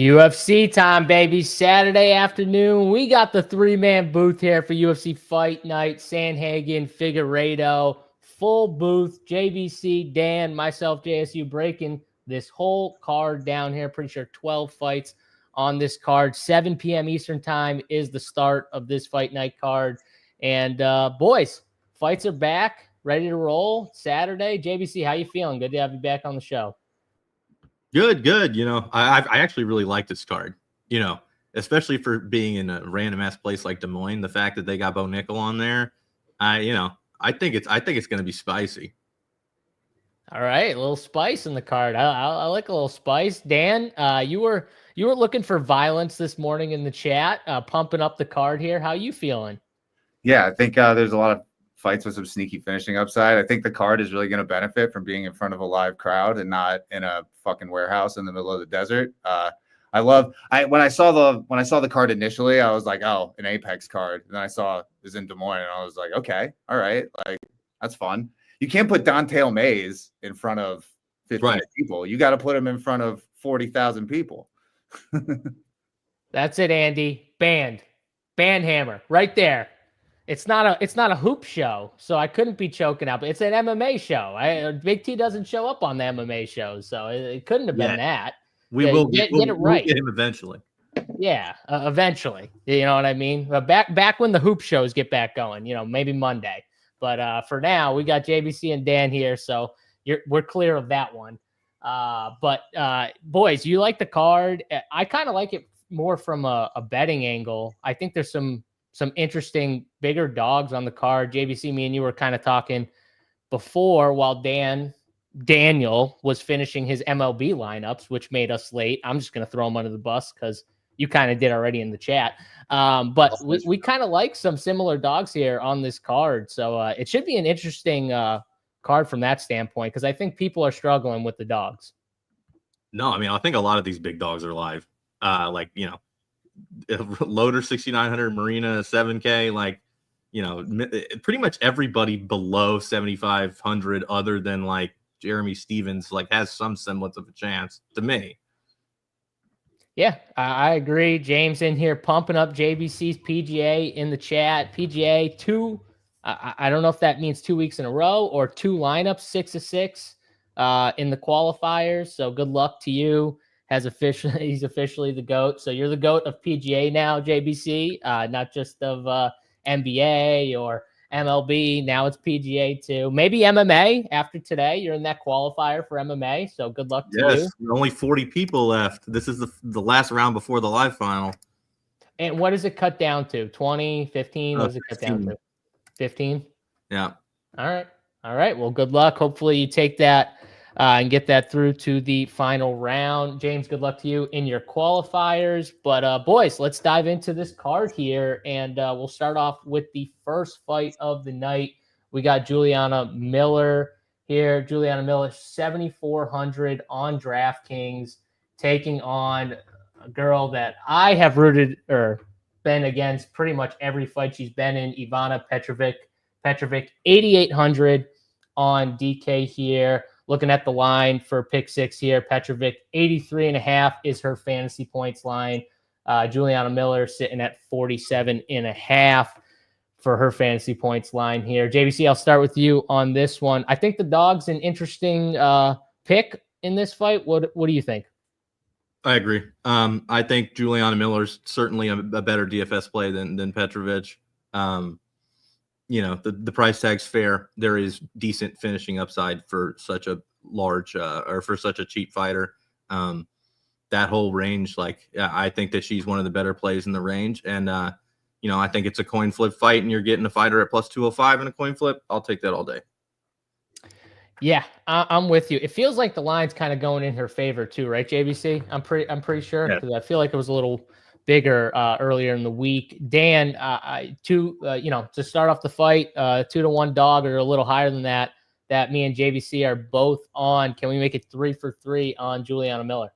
UFC time, baby. Saturday afternoon. We got the three-man booth here for UFC Fight Night. Sanhagen, Figaredo, full booth. JBC, Dan, myself, JSU breaking this whole card down here. Pretty sure 12 fights on this card. 7 p.m. Eastern time is the start of this Fight Night card. And boys, fights are back, ready to roll. Saturday. JBC, how you feeling? Good to have you back on the show. Good. You know, I actually really like this card, you know, especially for being in a random ass place like Des Moines. The fact that they got Bo Nickel on there, I think it's going to be spicy. All right, a little spice in the card. I like a little spice. Dan, you were looking for violence this morning in the chat, pumping up the card here. How you feeling? Yeah, I think there's a lot of fights with some sneaky finishing upside. I think the card is really going to benefit from being in front of a live crowd and not in a fucking warehouse in the middle of the desert. When I saw the card initially, I was like, oh, an Apex card. And then I saw it was in Des Moines, and I was like, okay, all right, like that's fun. You can't put Don'Tale Maize in front of 15 people. You got to put him in front of 40,000 people. That's it, Andy. Banned hammer right there. It's not a hoop show, so I couldn't be choking out. But it's an MMA show. Big T doesn't show up on the MMA shows, so it couldn't have been that. We'll get it right. We'll get him eventually. Yeah, eventually. You know what I mean? Back when the hoop shows get back going, you know, maybe Monday. But for now, we got JBC and Dan here, so we're clear of that one. But boys, you like the card? I kind of like it more from a betting angle. I think there's some interesting bigger dogs on the card. JBC, me and you were kind of talking before while Daniel was finishing his MLB lineups, which made us late. I'm just going to throw him under the bus because you kind of did already in the chat. But we kind of like some similar dogs here on this card. So it should be an interesting card from that standpoint because I think people are struggling with the dogs. No, I mean, I think a lot of these big dogs are live. Loader 6,900, Marina 7K, like, you know, pretty much everybody below 7,500 other than like Jeremy Stevens like has some semblance of a chance to me. Yeah, I agree. James in here pumping up JBC's PGA in the chat. PGA 2, I don't know if that means 2 weeks in a row or 2 lineups, 6 of 6 in the qualifiers. So good luck to you. He's officially the GOAT. So you're the GOAT of PGA now, JBC, not just of NBA or MLB. Now it's PGA too. Maybe MMA after today. You're in that qualifier for MMA. So good luck to you. Yes, only 40 people left. This is the last round before the live final. And what does it cut down to? 20, 15? What does it cut down to? 15? Yeah. All right. Well, good luck. Hopefully you take that and get that through to the final round. James, good luck to you in your qualifiers. But boys, let's dive into this card here, and we'll start off with the first fight of the night. We got Juliana Miller here. Juliana Miller, 7,400 on DraftKings, taking on a girl that I have rooted or been against pretty much every fight she's been in, Ivana Petrovic. Petrovic, 8,800 on DK here. Looking at the line for pick 6 here, Petrovic, 83.5 is her fantasy points line. Juliana Miller sitting at 47.5 for her fantasy points line here. JBC, I'll start with you on this one. I think the dog's an interesting pick in this fight. What do you think? I agree. I think Juliana Miller's certainly a better DFS play than Petrovic. You know, the price tag's fair. There is decent finishing upside for such a large or for such a cheap fighter. That whole range, like, I think that she's one of the better plays in the range. And, you know, I think it's a coin flip fight and you're getting a fighter at plus 205 in a coin flip. I'll take that all day. Yeah, I'm with you. It feels like the line's kind of going in her favor too, right, JBC? I'm pretty sure because I feel like it was a little bigger earlier in the week. Dan, to start off the fight, 2-1 dog or a little higher than that me and JBC are both on. Can we make it 3 for 3 on Juliana Miller?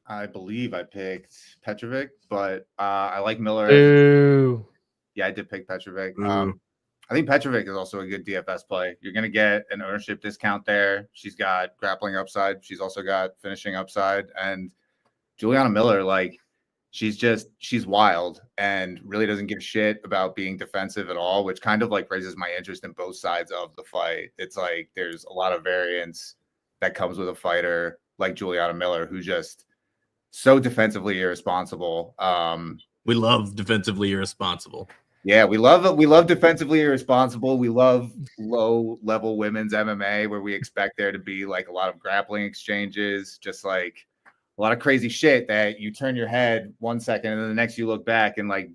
I believe I picked Petrovic, but I like Miller. Ooh. Yeah, I did pick Petrovic. I think Petrovic is also a good DFS play. You're going to get an ownership discount there. She's got grappling upside. She's also got finishing upside. And Juliana Miller, like, she's wild and really doesn't give shit about being defensive at all, which kind of like raises my interest in both sides of the fight. It's like there's a lot of variance that comes with a fighter like Juliana Miller, who's just so defensively irresponsible. We love defensively irresponsible. Yeah, we love defensively irresponsible. We love low level women's MMA where we expect there to be like a lot of grappling exchanges, just like a lot of crazy shit that you turn your head 1 second and then the next you look back and like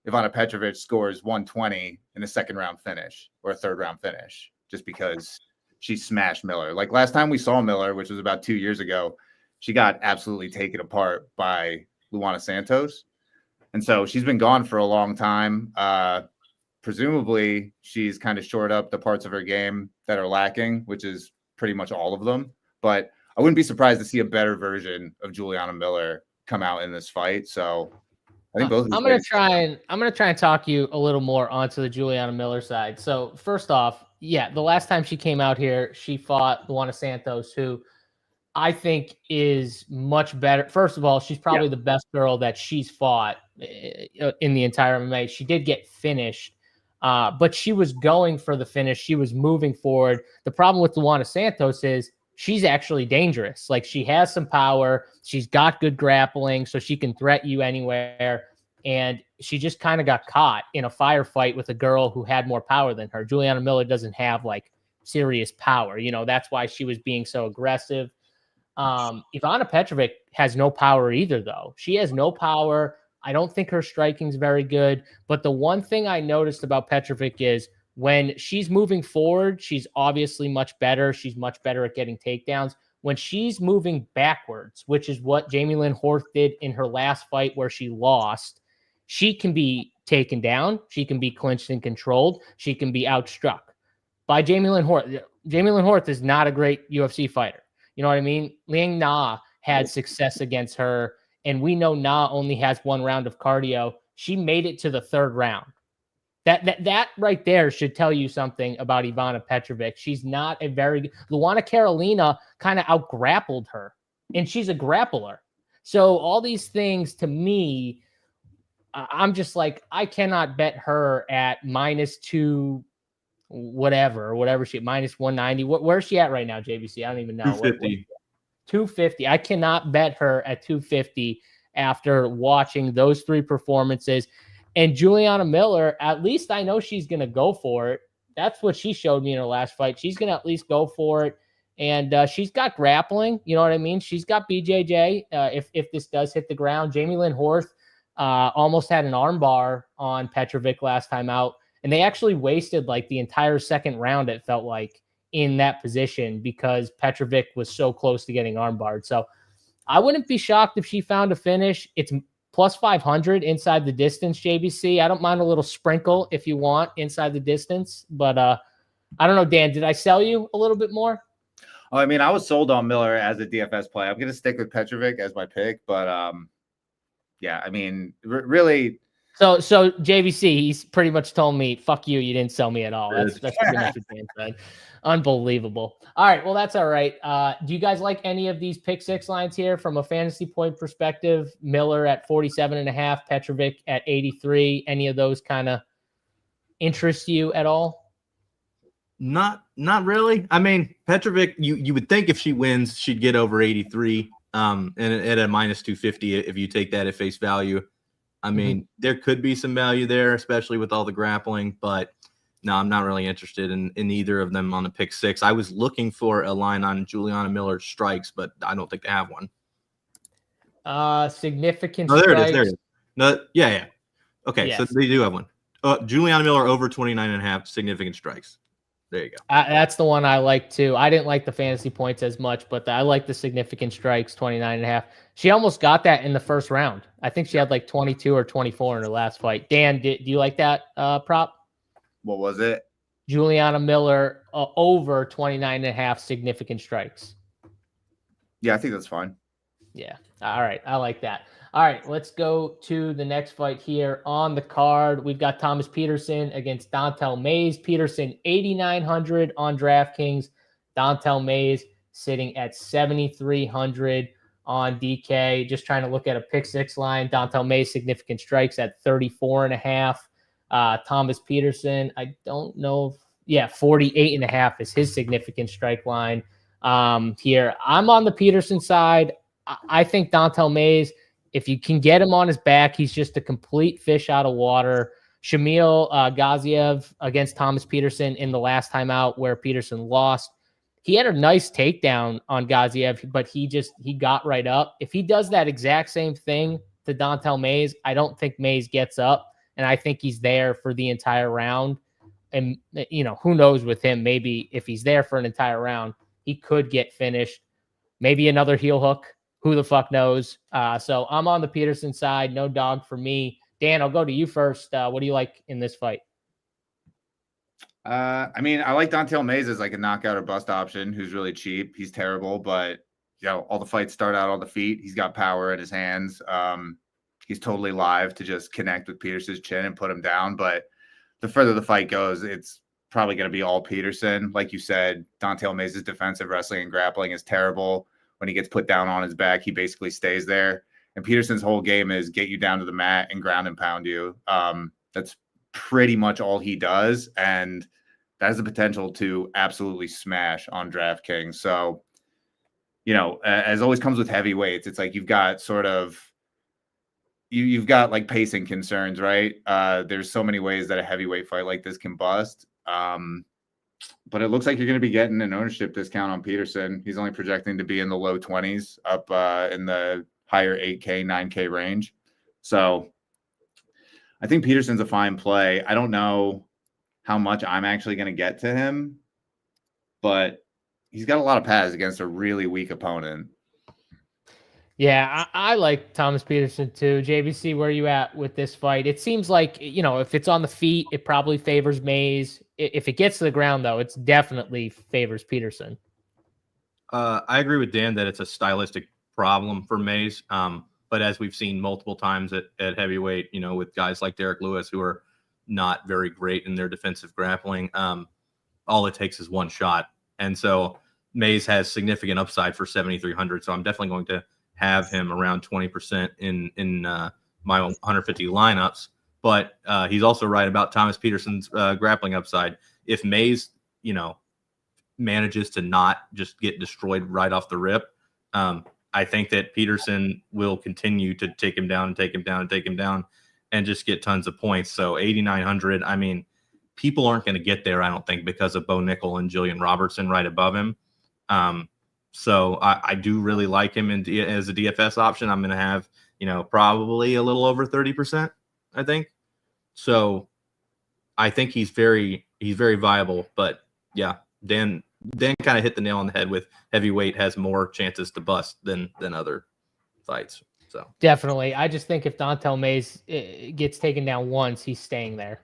Ivana Petrovic scores 120 in a second round finish or a third round finish just because she smashed Miller. Like last time we saw Miller, which was about 2 years ago, she got absolutely taken apart by Luana Santos. And so she's been gone for a long time. Presumably, she's kind of shored up the parts of her game that are lacking, which is pretty much all of them. But I wouldn't be surprised to see a better version of Juliana Miller come out in this fight. So I think both. I'm gonna try and talk you a little more onto the Juliana Miller side. So first off, yeah, the last time she came out here, she fought Luana Santos, who I think is much better. First of all, she's probably the best girl that she's fought in the entire MMA. She did get finished, but she was going for the finish. She was moving forward. The problem with Luana Santos is she's actually dangerous. Like she has some power. She's got good grappling, so she can threaten you anywhere. And she just kind of got caught in a firefight with a girl who had more power than her. Juliana Miller doesn't have like serious power. You know, that's why she was being so aggressive. Ivana Petrovic has no power either, though. She has no power. I don't think her striking is very good. But the one thing I noticed about Petrovic is when she's moving forward, she's obviously much better. She's much better at getting takedowns. When she's moving backwards, which is what Jamie Lynn Horth did in her last fight where she lost, she can be taken down. She can be clinched and controlled. She can be outstruck by Jamie Lynn Horth. Jamie Lynn Horth is not a great UFC fighter. You know what I mean? Liang Na had success against her, and we know Na only has 1 round of cardio. She made it to the 3rd round. That right there should tell you something about Ivana Petrovic. She's not a very good. Luana Carolina kind of out-grappled her, and she's a grappler. So all these things, to me, I'm just like, I cannot bet her at -2 whatever she -190. Where's she at right now, JBC? I don't even know. 250. 250. I cannot bet her at 250 after watching those 3 performances. And Juliana Miller, at least I know she's going to go for it. That's what she showed me in her last fight. She's going to at least go for it. And she's got grappling. You know what I mean? She's got BJJ. If this does hit the ground, Jamie Lynn Horth almost had an armbar on Petrovic last time out. And they actually wasted like the entire 2nd round, it felt like, in that position because Petrovic was so close to getting armbarred. So I wouldn't be shocked if she found a finish. It's plus 500 inside the distance, JBC. I don't mind a little sprinkle if you want inside the distance. But I don't know, Dan, did I sell you a little bit more? Oh, I mean, I was sold on Miller as a DFS play. I'm going to stick with Petrovic as my pick. But yeah, I mean, really... So JVC, he's pretty much told me, fuck you, you didn't sell me at all. That's pretty much what Dan said. Unbelievable. All right, well, that's all right. Do you guys like any of these pick 6 lines here from a fantasy point perspective? Miller at 47.5, Petrovic at 83. Any of those kind of interest you at all? Not really. I mean, Petrovic, you would think if she wins, she'd get over 83. And at a -250, if you take that at face value. I mean, there could be some value there, especially with all the grappling, but no, I'm not really interested in either of them on the pick 6. I was looking for a line on Juliana Miller's strikes, but I don't think they have one. Significant strikes. There it is. No, yeah. Okay, yes. So they do have one. Juliana Miller over 29.5 significant strikes. There you go. That's the one I like too. I didn't like the fantasy points as much, but I like the significant strikes, 29.5. She almost got that in the 1st round. I think she had like 22 or 24 in her last fight. Dan, do you like that prop? What was it? Juliana Miller over 29.5 significant strikes. Yeah, I think that's fine. Yeah. All right. I like that. All right. Let's go to the next fight here on the card. We've got Thomas Peterson against Dontel Maize. Peterson, 8,900 on DraftKings. Dontel Maize sitting at 7,300. on DK. Just trying to look at a pick six line. Dontel Maize significant strikes at 34.5. Thomas Peterson, I don't know. 48.5 is his significant strike line here. I'm on the Peterson side. I think Dontel Maize, if you can get him on his back, he's just a complete fish out of water. Shamil Gaziev against Thomas Peterson in the last time out where Peterson lost. He had a nice takedown on Gaziev, but he got right up. If he does that exact same thing to Dontel Maize, I don't think Maize gets up, and I think he's there for the entire round. And, who knows with him, maybe if he's there for an entire round, he could get finished. Maybe another heel hook. Who the fuck knows? So I'm on the Peterson side. No dog for me. Dan, I'll go to you first. What do you like in this fight? I mean, I like Dontel Maize as like a knockout or bust option who's really cheap. He's terrible, but all the fights start out on the feet. He's got power in his hands. He's totally live to just connect with Peterson's chin and put him down. But the further the fight goes, it's probably going to be all Peterson. Like you said, Dontel Maize's defensive wrestling and grappling is terrible. When he gets put down on his back, he basically stays there. And Peterson's whole game is get you down to the mat and ground and pound you. That's pretty much all he does. And that has the potential to absolutely smash on DraftKings. So, as always comes with heavyweights, it's like you've got you've got like pacing concerns, right? There's so many ways that a heavyweight fight like this can bust. But it looks like you're going to be getting an ownership discount on Peterson. He's only projecting to be in the low 20s, up in the higher 8K, 9K range. So I think Peterson's a fine play. I don't know how much I'm actually going to get to him, but he's got a lot of pads against a really weak opponent. Yeah, I like Thomas Peterson too. JBC, where are you at with this fight? It seems like, if it's on the feet, it probably favors Maize. If it gets to the ground, though, it's definitely favors Peterson. I agree with Dan that it's a stylistic problem for Maize. But as we've seen multiple times at heavyweight, with guys like Derek Lewis, who are not very great in their defensive grappling, all it takes is one shot. And so Maize has significant upside for 7,300. So I'm definitely going to have him around 20% in my 150 lineups. But he's also right about Thomas Peterson's grappling upside. If Maize, manages to not just get destroyed right off the rip, I think that Peterson will continue to take him down and take him down and take him down and just get tons of points. So 8,900, I mean, people aren't going to get there, I don't think, because of Bo Nickel and Jillian Robertson right above him. So I do really like him as a DFS option. I'm going to have, probably a little over 30%, I think. So I think he's very viable. But yeah, Dan kind of hit the nail on the head with heavyweight has more chances to bust than other fights. So definitely. I just think if Dontel Maize gets taken down once, he's staying there.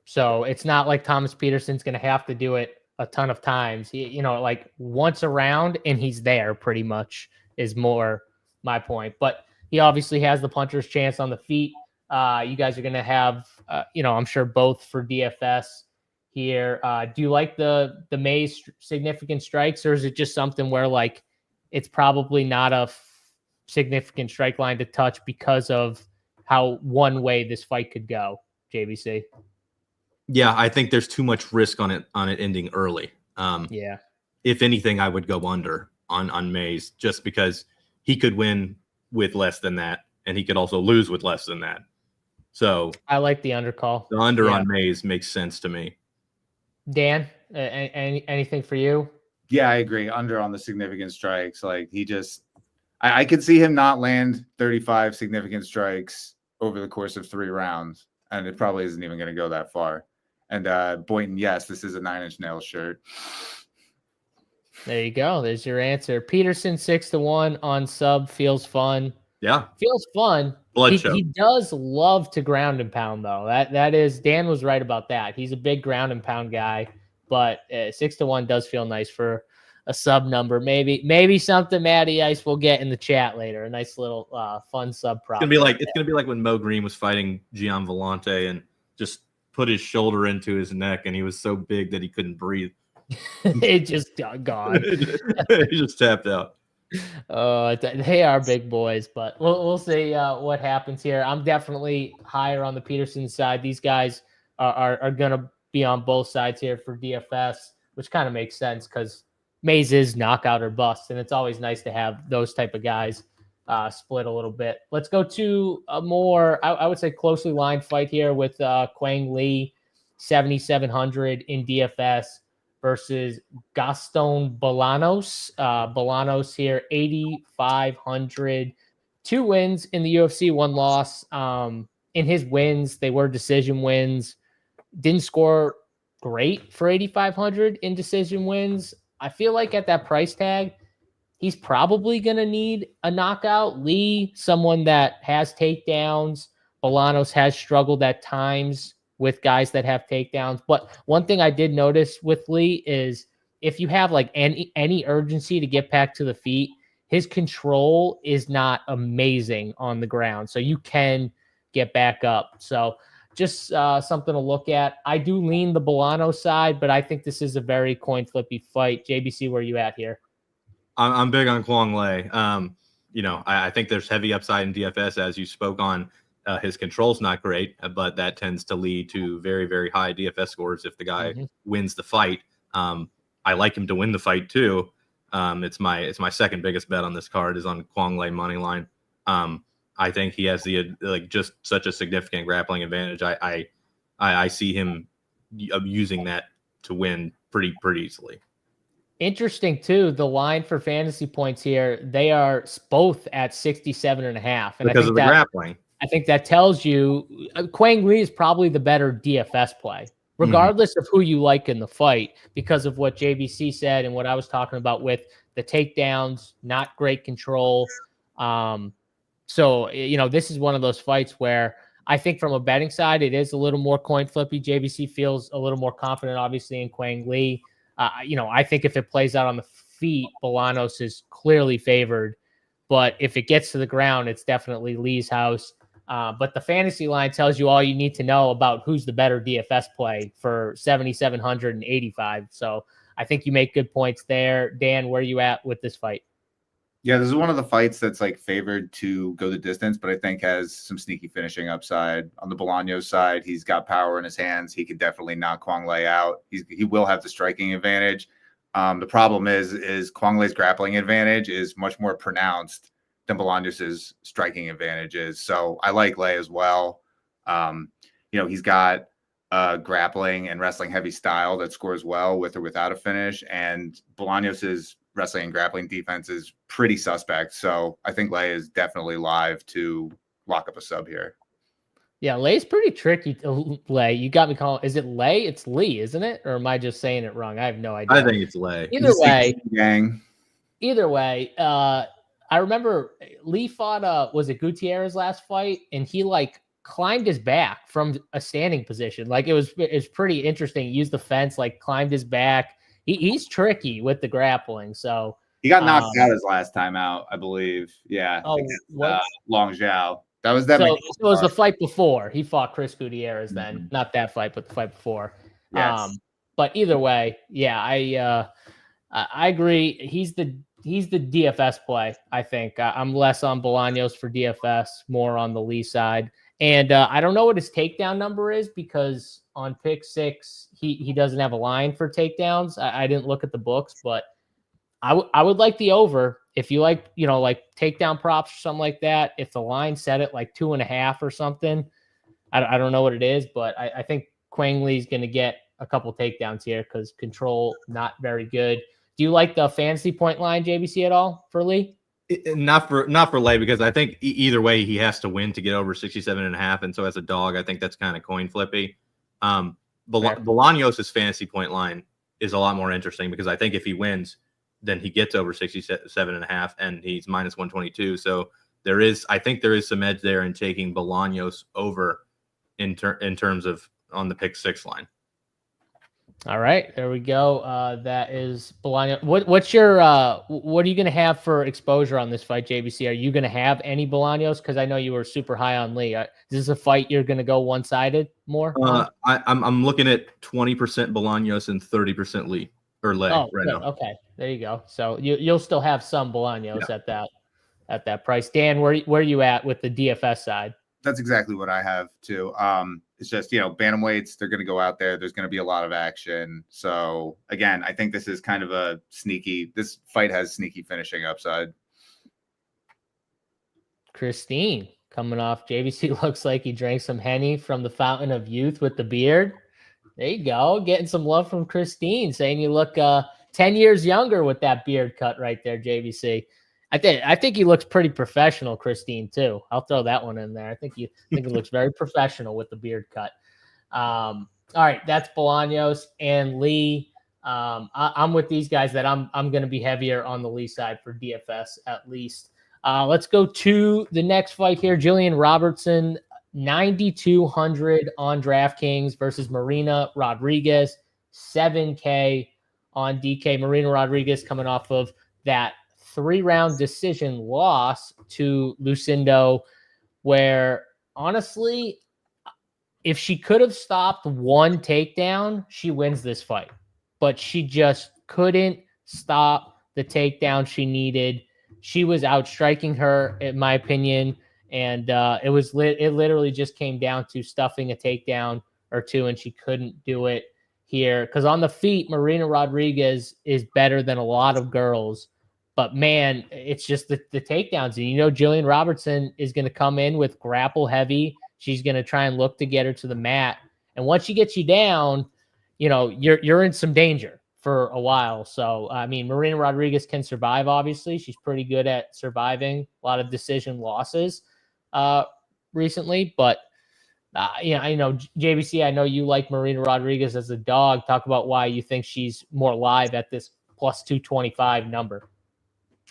So it's not like Thomas Peterson's going to have to do it a ton of times. Like once around and he's there pretty much is more my point. But he obviously has the puncher's chance on the feet. You guys are going to have, I'm sure both for DFS here. Do you like the Maize significant strikes, or is it just something where like it's probably not a significant strike line to touch because of how one way this fight could go, JBC? Yeah, I think there's too much risk on it ending early. Yeah. If anything, I would go under on Maize just because he could win with less than that, and he could also lose with less than that. So I like the under call. The under on Maize makes sense to me. Dan, anything for you? Yeah, I agree. Under on the significant strikes. Like I could see him not land 35 significant strikes over the course of 3 rounds, and it probably isn't even going to go that far. And Boynton, yes, this is a 9 Inch Nails shirt. There you go. There's your answer. Peterson 6-1 on sub feels fun. Yeah, feels fun. He does love to ground and pound, though. That is, Dan was right about that. He's a big ground and pound guy, but 6-1 does feel nice for a sub number. Maybe something Matty Ice will get in the chat later. A nice little fun sub prop. It's gonna be like when Mo Green was fighting Gian Vellante and just put his shoulder into his neck, and he was so big that he couldn't breathe. It just gone. He just tapped out. They are big boys, but we'll see what happens here. I'm definitely higher on the Peterson side. These guys are going to be on both sides here for DFS, which kind of makes sense because Maize is knockout or bust, and it's always nice to have those type of guys split a little bit. Let's go to a more, I would say, closely lined fight here with Quang Lee, 7,700 in DFS versus Gaston Balanos. Balanos here, 8,500. 2 wins in the UFC, 1 loss. In his wins, they were decision wins. Didn't score great for 8,500 in decision wins. I feel like at that price tag, he's probably going to need a knockout. Lee, someone that has takedowns. Balanos has struggled at times with guys that have takedowns. But one thing I did notice with Lee is if you have like any urgency to get back to the feet, his control is not amazing on the ground. So you can get back up. So just something to look at. I do lean the Balanos side, but I think this is a very coin flippy fight. JBC, where are you at here? I'm big on Quang Lei. I think there's heavy upside in DFS, as you spoke on. His control's not great, but that tends to lead to very, very high DFS scores if the guy wins the fight. I like him to win the fight too. It's my second biggest bet on this card is on Quang Lei money line. I think he has just such a significant grappling advantage. I see him using that to win pretty easily. Interesting too. The line for fantasy points here, they are both at 67.5, and because of the grappling. I think that tells you Quang Lee is probably the better DFS play, regardless of who you like in the fight, because of what JBC said and what I was talking about with the takedowns, not great control. So, this is one of those fights where I think from a betting side, it is a little more coin flippy. JBC feels a little more confident, obviously, in Quang Lee. I think if it plays out on the feet, Balanos is clearly favored. But if it gets to the ground, it's definitely Lee's house. But the fantasy line tells you all you need to know about who's the better DFS play for 7,785. So I think you make good points there. Dan, where are you at with this fight? Yeah, this is one of the fights that's like favored to go the distance, but I think has some sneaky finishing upside. On the Bolaños side, he's got power in his hands. He could definitely knock Quang Lei out. He will have the striking advantage. The problem is Quang Lei's grappling advantage is much more pronounced than Bolaños' striking advantage is. So I like Lei as well. He's got grappling and wrestling heavy style that scores well with or without a finish, and Bolaños' wrestling and grappling defense is pretty suspect. So I think Lei is definitely live to lock up a sub here. Yeah, Lei's pretty tricky. Lei, you got me calling. Is it Lei? It's Lee, isn't it? Or am I just saying it wrong? I have no idea. I think it's Lei. Either way, I remember Lee fought, was it Gutierrez last fight? And he climbed his back from a standing position. It was pretty interesting. He used the fence, climbed his back. He's tricky with the grappling. So he got knocked out his last time out, I believe. Yeah. Oh, Long Zhao. That was that. So it was the fight before he fought Chris Gutierrez. Then not that fight, but the fight before. Yes. But either way, yeah, I agree. He's the DFS play. I think I'm less on Bolaños for DFS, more on the Lee side. And I don't know what his takedown number is because on pick 6, he doesn't have a line for takedowns. I didn't look at the books, but I would like the over. If you like, takedown props or something like that, if the line set at 2.5 or something, I don't know what it is, but I think Quang Lee's going to get a couple takedowns here because control not very good. Do you like the fantasy point line, JBC, at all for Lee? Not for Lei, because I think either way he has to win to get over 67.5, and so as a dog, I think that's kind of coin flippy. Bolaños' fantasy point line is a lot more interesting because I think if he wins, then he gets over 67.5, and he's minus 122. So I think there is some edge there in taking Bolaños over in terms of on the pick 6 line. All right, there we go. That is Bolaños. What's your what are you going to have for exposure on this fight, JBC? Are you going to have any Bolaños? Because I know you were super high on Lee. Is this a fight you're going to go one-sided more? I'm looking at 20% Bolaños and 30% Lee or Lei right now. Okay. there you go. So you'll still have some Balanos at that price. Dan, where you at with the DFS side? That's exactly what I have too. It's just, bantamweights, they're going to go out there. There's going to be a lot of action. So again, I think this is kind of this fight has sneaky finishing upside. Christine coming off. JVC looks like he drank some Henny from the fountain of youth with the beard. There you go. Getting some love from Christine, saying you look 10 years younger with that beard cut right there, JVC. I think he looks pretty professional, Christine, too. I'll throw that one in there. I think he looks very professional with the beard cut. All right, that's Bolaños and Lee. I'm with these guys that I'm going to be heavier on the Lee side for DFS at least. Let's go to the next fight here. Jillian Robertson, 9,200 on DraftKings versus Marina Rodriguez, 7K on DK. Marina Rodriguez coming off of that 3-round decision loss to Lucindo, where honestly, if she could have stopped one takedown, she wins this fight. But she just couldn't stop the takedown she needed. She was outstriking her, in my opinion, and it literally just came down to stuffing a takedown or two, and she couldn't do it here. Because on the feet, Marina Rodriguez is better than a lot of girls. But, man, it's just the takedowns. And, Jillian Robertson is going to come in with grapple heavy. She's going to try and look to get her to the mat. And once she gets you down, you're in some danger for a while. So, I mean, Marina Rodriguez can survive, obviously. She's pretty good at surviving a lot of decision losses recently. But, I know, JVC, I know you like Marina Rodriguez as a dog. Talk about why you think she's more live at this plus 225 number.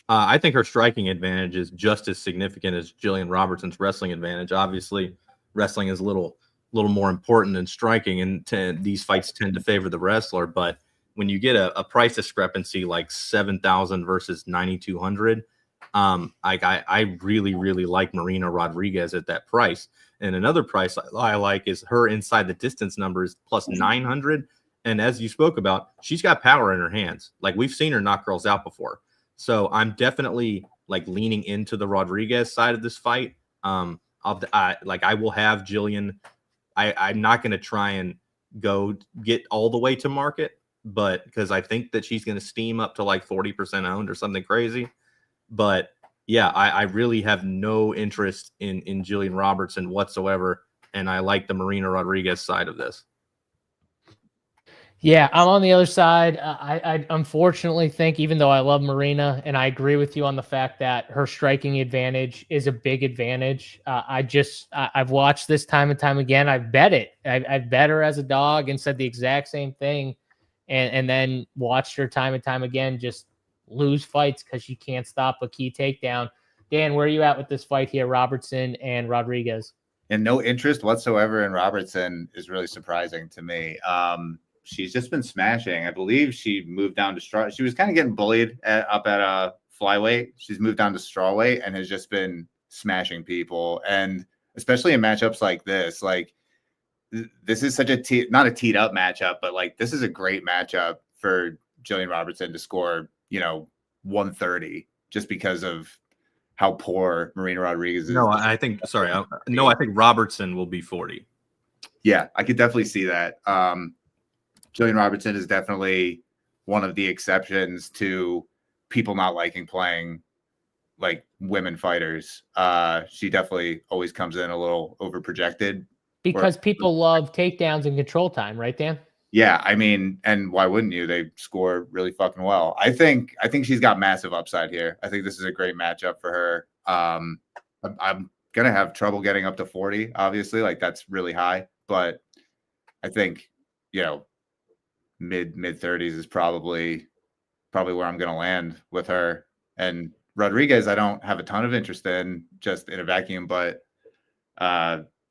I think her striking advantage is just as significant as Jillian Robertson's wrestling advantage. Obviously, wrestling is a little more important than striking, and these fights tend to favor the wrestler. But when you get a price discrepancy like 7,000 versus 9,200, I really, really like Marina Rodriguez at that price. And another price I like is her inside the distance numbers plus 900. And as you spoke about, she's got power in her hands. Like, we've seen her knock girls out before. So I'm definitely leaning into the Rodriguez side of this fight. I will have Jillian. I'm not going to try and go get all the way to market, but because I think that she's going to steam up to 40% owned or something crazy. But yeah, I really have no interest in Jillian Robertson whatsoever, and I like the Marina Rodriguez side of this. Yeah, I'm on the other side. I unfortunately think, even though I love Marina, and I agree with you on the fact that her striking advantage is a big advantage, I've watched this time and time again. I've bet it. I've bet her as a dog and said the exact same thing, and then watched her time and time again just lose fights because she can't stop a key takedown. Dan, where are you at with this fight here, Robertson and Rodriguez? And no interest whatsoever in Robertson is really surprising to me. She's just been smashing. I believe she moved down to straw. She was kind of getting bullied up at flyweight. She's moved down to strawweight and has just been smashing people. And especially in matchups like this, this is such not a teed up matchup, but this is a great matchup for Jillian Robertson to score, 130 just because of how poor Marina Rodriguez is. I think Robertson will be 40. Yeah, I could definitely see that. Jillian Robertson is definitely one of the exceptions to people not liking playing women fighters. She definitely always comes in a little overprojected. Because people love takedowns and control time, right, Dan? Yeah, I mean, and why wouldn't you? They score really fucking well. I think she's got massive upside here. I think this is a great matchup for her. I'm gonna have trouble getting up to 40, obviously. That's really high, but I think, mid 30s is probably where I'm going to land with her. And Rodriguez, I don't have a ton of interest in just in a vacuum, but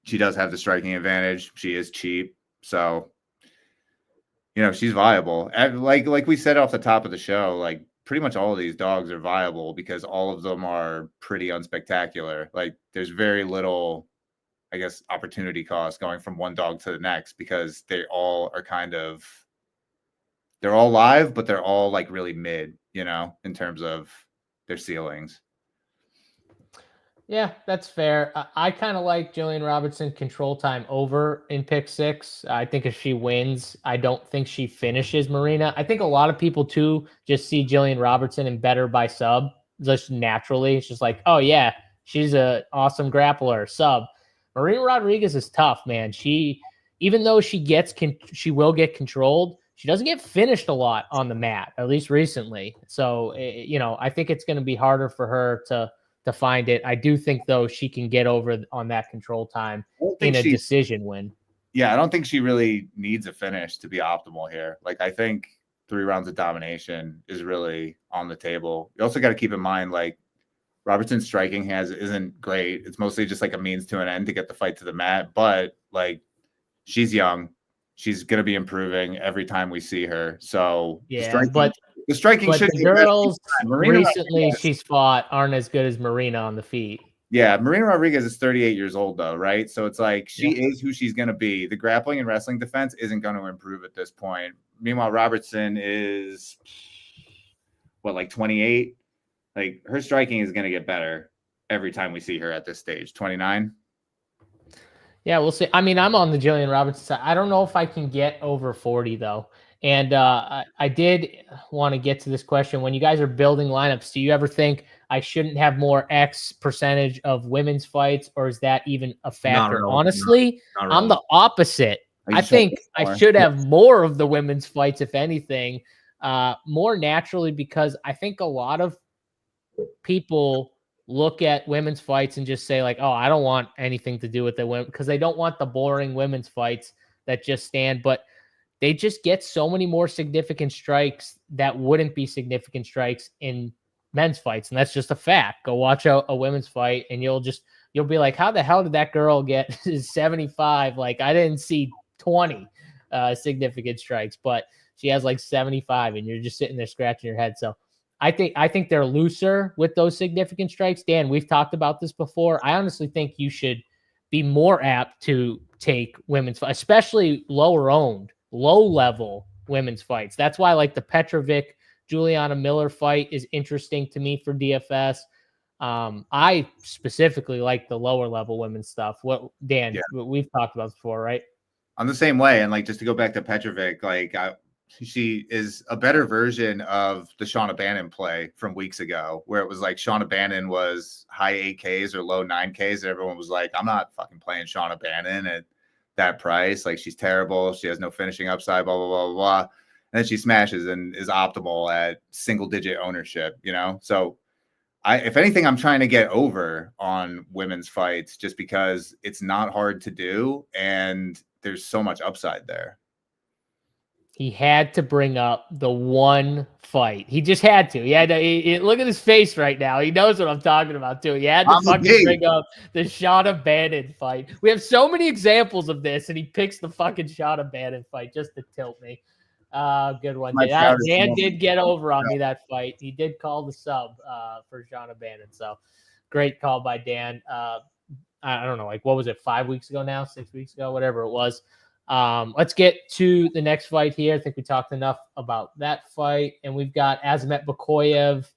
she does have the striking advantage. She is cheap. So, she's viable. And like we said off the top of the show, pretty much all of these dogs are viable because all of them are pretty unspectacular. There's very little, I guess, opportunity cost going from one dog to the next because they all are kind of they're all live, but they're all like really mid, you know, in terms of their ceilings. Yeah, that's fair. I kind of like Jillian Robertson control time over in pick 6. I think if she wins, I don't think she finishes Marina. I think a lot of people too just see Jillian Robertson and better by sub just naturally. It's just like, oh yeah, she's a awesome grappler sub. Marina Rodriguez is tough, man. Even though she will get controlled, she doesn't get finished a lot on the mat, at least recently. So, I think it's going to be harder for her to find it. I do think, though, she can get over on that control time in a decision win. Yeah, I don't think she really needs a finish to be optimal here. Like, I think 3 rounds of domination is really on the table. You also got to keep in mind, like, Robertson's striking isn't great. It's mostly just like a means to an end to get the fight to the mat. But, like, she's young. She's going to be improving every time we see her. So, yeah, the striking should be girls recently she's fought aren't as good as Marina on the feet. Yeah, Marina Rodriguez is 38 years old though, right? So it's like she is who she's going to be. The grappling and wrestling defense isn't going to improve at this point. Meanwhile, Robertson is like 28. Like her striking is going to get better every time we see her at this stage. 29. Yeah, we'll see. I mean, I'm on the Jillian Robertson side. I don't know if I can get over 40 though. And I did want to get to this question. When you guys are building lineups, do you ever think I shouldn't have more X percentage of women's fights, or is that even a factor? Honestly, not I'm the opposite. I think I should have more of the women's fights, if anything, more naturally, because I think a lot of people look at women's fights and just say like, oh, I don't want anything to do with the women, because they don't want the boring women's fights that just stand. But they just get so many more significant strikes that wouldn't be significant strikes in men's fights. And that's just a fact. Go watch a women's fight and you'll be like, how the hell did that girl get 75? Like, I didn't see 20 significant strikes, but she has like 75 and you're just sitting there scratching your head. So I think they're looser with those significant strikes. Dan, we've talked about this before. I honestly think you should be more apt to take women's fights, especially low-level women's fights. That's why like the Petrovic, Juliana Miller fight is interesting to me for DFS. I specifically like the lower-level women's stuff. Dan, we've talked about this before, right? I'm the same way. And like, just to go back to Petrovic, like she is a better version of the Shauna Bannon play from weeks ago, where it was like Shauna Bannon was high 8Ks or low 9Ks. And everyone was like, I'm not fucking playing Shauna Bannon at that price. Like, she's terrible. She has no finishing upside, blah, blah, blah, blah, blah. And then she smashes and is optimal at single digit ownership, you know? So if anything, I'm trying to get over on women's fights just because it's not hard to do. And there's so much upside there. He had to bring up the one fight. He just had to. He had to. Look at his face right now. He knows what I'm talking about, too. He had to fucking bring up the Shauna Bannon fight. We have so many examples of this, and he picks the fucking Shauna Bannon fight just to tilt me. Good one. Dan did get over on me that fight. He did call the sub for Shauna Bannon. So great call by Dan. I don't know, like, what was it, 5 weeks ago now, 6 weeks ago, whatever it was. Let's get to the next fight here. I think we talked enough about that fight. And we've got Azamet Booyv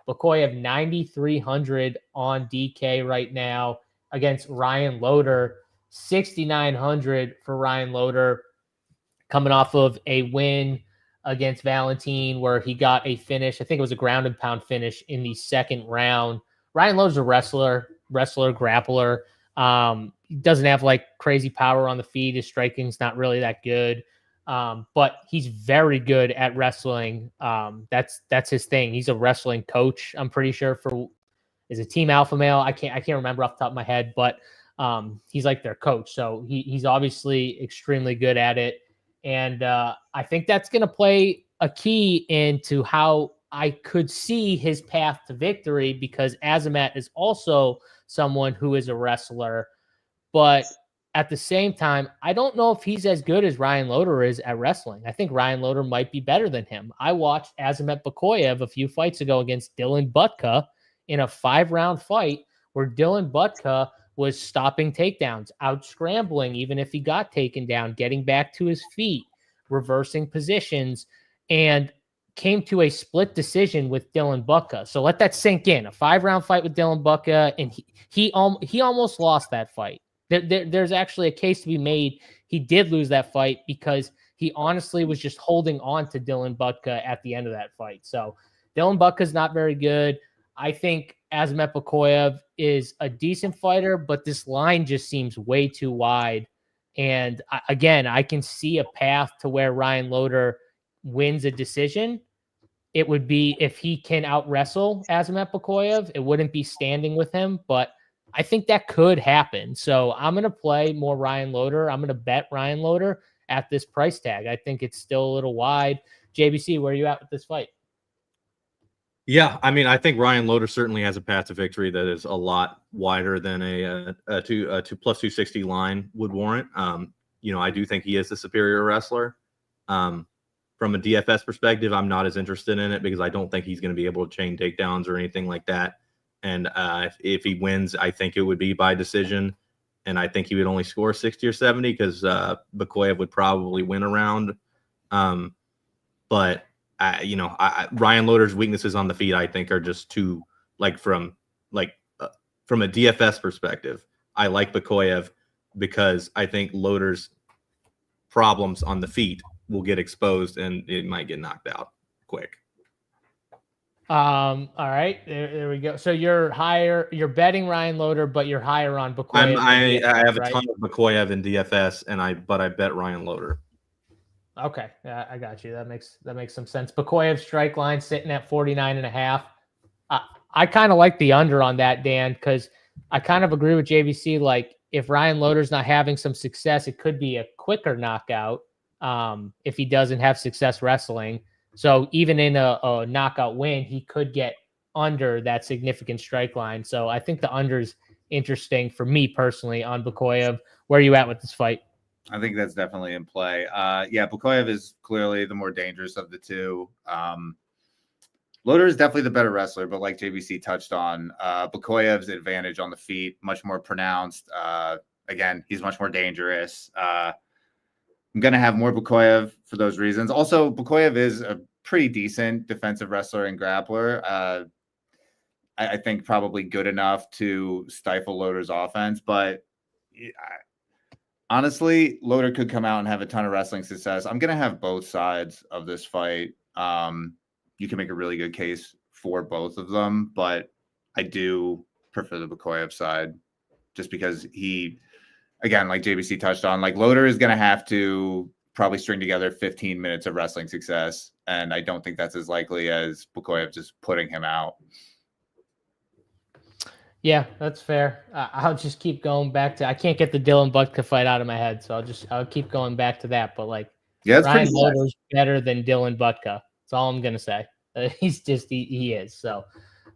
9,300 on DK right now against Ryan Loder, 6,900 for Ryan Loder, coming off of a win against Valentine where he got a finish. I think it was a ground and pound finish in the second round. Ryan Loder's a wrestler, grappler. He doesn't have like crazy power on the feet. His striking's not really that good. But he's very good at wrestling. That's his thing. He's a wrestling coach, I'm pretty sure, is a Team Alpha Male. I can't remember off the top of my head, but he's like their coach. So he's obviously extremely good at it. And I think that's going to play a key into how I could see his path to victory, because Azamet is also someone who is a wrestler. But at the same time, I don't know if he's as good as Ryan Loder is at wrestling. I think Ryan Loder might be better than him. I watched Azamet Booyv a few fights ago against Dylan Butka in a 5-round fight where Dylan Butka was stopping takedowns, out scrambling, even if he got taken down, getting back to his feet, reversing positions. and came to a split decision with Dylan Bucka. So let that sink in. A 5-round fight with Dylan Bucka, and he almost lost that fight. There's actually a case to be made. He did lose that fight because he honestly was just holding on to Dylan Bucka at the end of that fight. So Dylan Bucka's not very good. I think Azamet Bukhoyev is a decent fighter, but this line just seems way too wide. And again, I can see a path to where Ryan Loder wins a decision. It would be if he can out-wrestle Azamet Bukhoyev. It wouldn't be standing with him, but I think that could happen. So I'm going to play more Ryan Loder. I'm going to bet Ryan Loder at this price tag. I think it's still a little wide. JBC, where are you at with this fight? Yeah, I mean, I think Ryan Loder certainly has a path to victory that is a lot wider than a plus 260 line would warrant. You know, I do think he is the superior wrestler. From a DFS perspective, I'm not as interested in it because I don't think he's going to be able to chain takedowns or anything like that. And if he wins, I think it would be by decision. And I think he would only score 60 or 70 because Bukhoyev would probably win a round. But you know, Ryan Loder's weaknesses on the feet, I think, are just too from a DFS perspective. I like Bukhoyev because I think Loder's problems on the feet will get exposed and it might get knocked out quick. All right, there we go. So you're betting Ryan Loder, but you're higher on Bukhoyev. I have a ton of Bukhoyev in DFS, but I bet Ryan Loder. Okay, yeah, I got you. That makes some sense. Bukhoyev strike line sitting at 49.5. I kind of like the under on that, Dan, because I kind of agree with JVC. Like, if Ryan Loder's not having some success, it could be a quicker knockout if he doesn't have success wrestling. So even in a knockout win, he could get under that significant strike line. So I think the under's interesting for me personally on Bukhoyev. Where are you at with this fight? I think that's definitely in play. Yeah, Bukhoyev is clearly the more dangerous of the two. Loder is definitely the better wrestler, but like JVC touched on, Bukhoyev's advantage on the feet, much more pronounced. Again, he's much more dangerous. I'm going to have more Bukhoyev for those reasons. Also, Bukhoyev is a pretty decent defensive wrestler and grappler. I think probably good enough to stifle Loder's offense, but honestly, Loder could come out and have a ton of wrestling success. I'm going to have both sides of this fight. You can make a really good case for both of them, but I do prefer the Bukhoyev side just because he, again, like JBC touched on, like Loder is going to have to probably string together 15 minutes of wrestling success, and I don't think that's as likely as Bukhoyev just putting him out. Yeah, that's fair. I'll just keep going back to. I can't get the Dylan Bucka fight out of my head, so I'll keep going back to that. But like, yeah, Ryan Loder's better than Dylan Bucka. That's all I'm gonna say. He's just he is. So,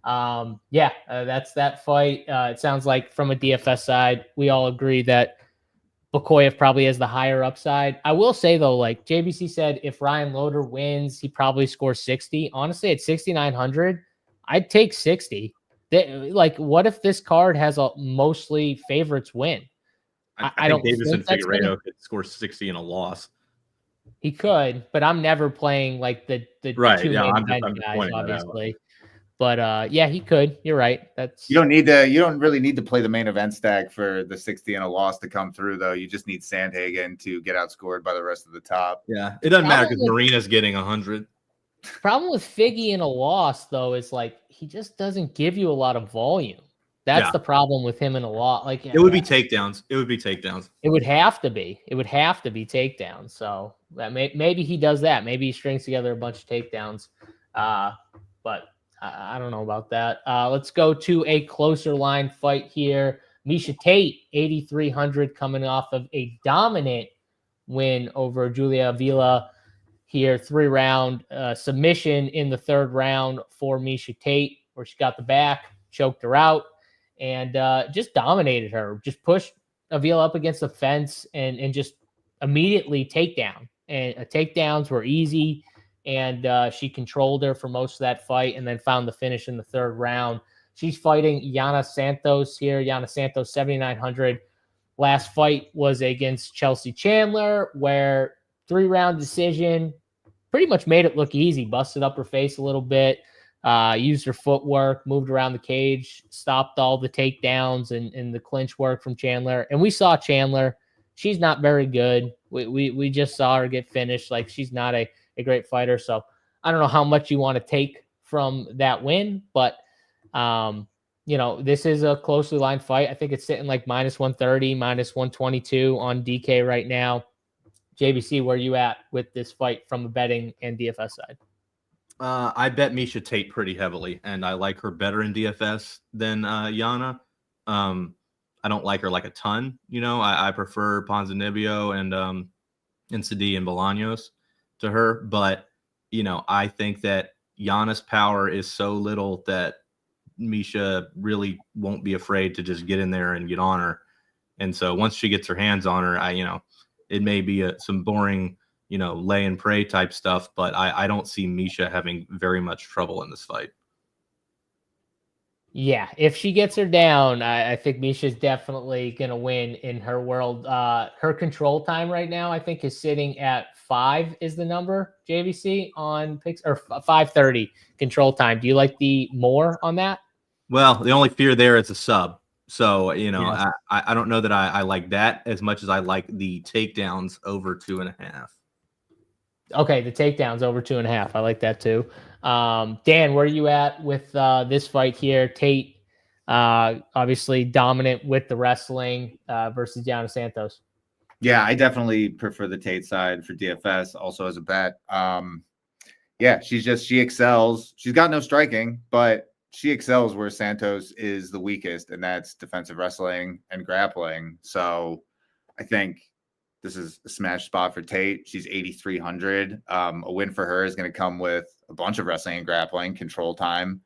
that's that fight. It sounds like from a DFS side, we all agree that Bukhoyev probably has the higher upside. I will say though, like JBC said, if Ryan Loder wins, he probably scores 60. Honestly, at 6,900, I'd take 60. Like, what if this card has a mostly favorites win? I don't think Peterson Figaredo could score 60 in a loss. He could, but I'm never playing like the right. two Yeah, main guys, obviously. But yeah, he could. You're right. You don't really need to play the main event stack for the 60 and a loss to come through, though. You just need Sandhagen to get outscored by the rest of the top. Yeah, it doesn't matter because Marina's getting 100. Problem with Figgy in a loss, though, is like he just doesn't give you a lot of volume. That's the problem with him in a lot. Like it would be takedowns. It would be takedowns. It would have to be. It would have to be takedowns. So that maybe he does that. Maybe he strings together a bunch of takedowns. But I don't know about that. Let's go to a closer line fight here. Miesha Tate, 8,300, coming off of a dominant win over Julia Avila. Here, 3-round submission in the 3rd round for Miesha Tate, where she got the back, choked her out, and just dominated her. Just pushed Avila up against the fence and just immediately takedown. And takedowns were easy, and she controlled her for most of that fight and then found the finish in the 3rd round. She's fighting Yana Santos here. Yana Santos, 7,900. Last fight was against Chelsea Chandler, where 3-round decision. pretty much made it look easy, busted up her face a little bit, used her footwork, moved around the cage, stopped all the takedowns and the clinch work from Chandler. And we saw Chandler. She's not very good. We just saw her get finished. Like, she's not a great fighter. So I don't know how much you want to take from that win, but you know, this is a closely lined fight. I think it's sitting like -130, -122 on DK right now. JBC, where are you at with this fight from the betting and DFS side? I bet Miesha Tate pretty heavily, and I like her better in DFS than Yana. I don't like her like a ton. You know, I prefer Ponzanibio and Sadi and Balanos to her, but you know, I think that Yana's power is so little that Miesha really won't be afraid to just get in there and get on her. And so once she gets her hands on her, you know, it may be some boring, you know, lay and pray type stuff, but I don't see Miesha having very much trouble in this fight. Yeah, if she gets her down, I think Misha's definitely going to win in her world. Her control time right now, I think, is sitting at 5 is the number, JVC, on picks, or 5:30 control time. Do you like the more on that? Well, the only fear there is a sub. So, you know, Yeah. I don't know that I like that as much as I like the takedowns over 2.5. Okay, the takedowns over 2.5. I like that too. Dan, where are you at with this fight here? Tate, obviously dominant with the wrestling versus Yana Santos. Yeah, I definitely prefer the Tate side for DFS, also as a bet. Yeah, she excels. She's got no striking, but she excels where Santos is the weakest, and that's defensive wrestling and grappling. So I think this is a smash spot for Tate. She's 8,300. A win for her is going to come with a bunch of wrestling and grappling, control time.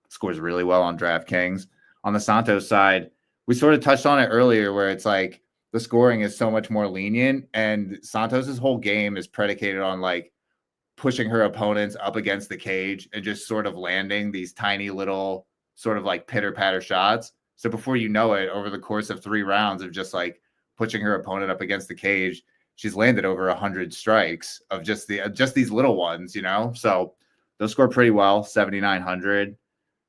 Scores really well on DraftKings. On the Santos side, we sort of touched on it earlier, where it's like the scoring is so much more lenient, and Santos's whole game is predicated on like pushing her opponents up against the cage and just sort of landing these tiny little sort of like pitter patter shots. So before you know it, over the course of 3 rounds of just like pushing her opponent up against the cage, she's landed over 100 strikes of just these little ones, you know? So those score pretty well, 7,900.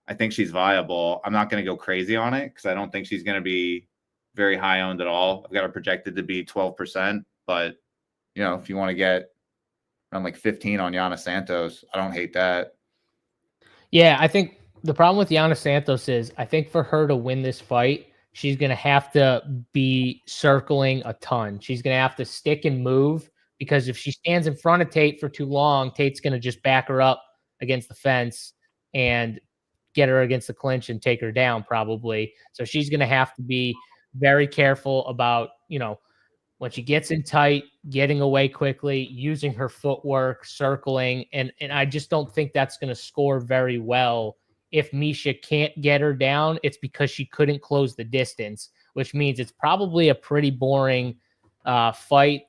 I think she's viable. I'm not going to go crazy on it because I don't think she's going to be very high owned at all. I've got her projected to be 12%, but you know, if you want to get around like 15 on Yana Santos, I don't hate that. Yeah, I think the problem with Yana Santos is I think for her to win this fight, she's going to have to be circling a ton. She's going to have to stick and move, because if she stands in front of Tate for too long, Tate's going to just back her up against the fence and get her against the clinch and take her down probably. So she's going to have to be very careful about, you know, when she gets in tight, getting away quickly, using her footwork, circling. And I just don't think that's going to score very well. If Miesha can't get her down, it's because she couldn't close the distance, which means it's probably a pretty boring fight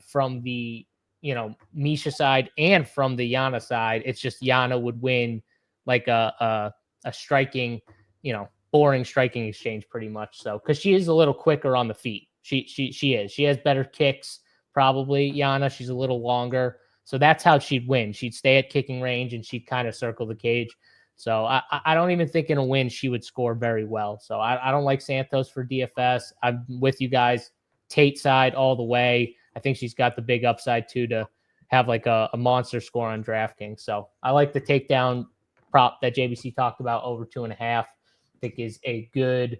from the, you know, Miesha side and from the Yana side. It's just Yana would win like a striking, you know, boring striking exchange pretty much. So, because she is a little quicker on the feet. She is. She has better kicks, probably, Yana. She's a little longer. So that's how she'd win. She'd stay at kicking range and she'd kind of circle the cage. So I don't even think in a win she would score very well. So I don't like Santos for DFS. I'm with you guys. Tate side all the way. I think she's got the big upside too to have like a monster score on DraftKings. So I like the takedown prop that JBC talked about over 2.5. I think is a good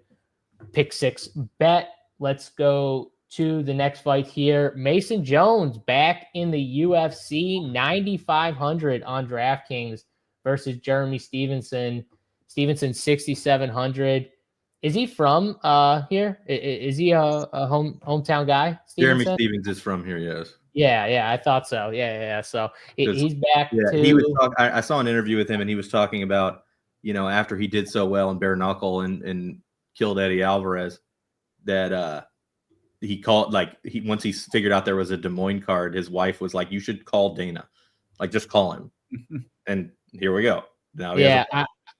pick 6 bet. Let's go to the next fight here. Mason Jones back in the UFC, 9,500 on DraftKings versus Jeremy Stevenson. Stevenson, 6,700. Is he from here? Is he a hometown guy? Jeremy Stevens is from here, yes. Yeah, I thought so. Yeah. So he's back. Yeah, he was. I saw an interview with him, and he was talking about, you know, after he did so well in bare knuckle and killed Eddie Alvarez, that he called, like, once he figured out there was a Des Moines card, his wife was like, "You should call Dana, like, just call him." And here we go. Now,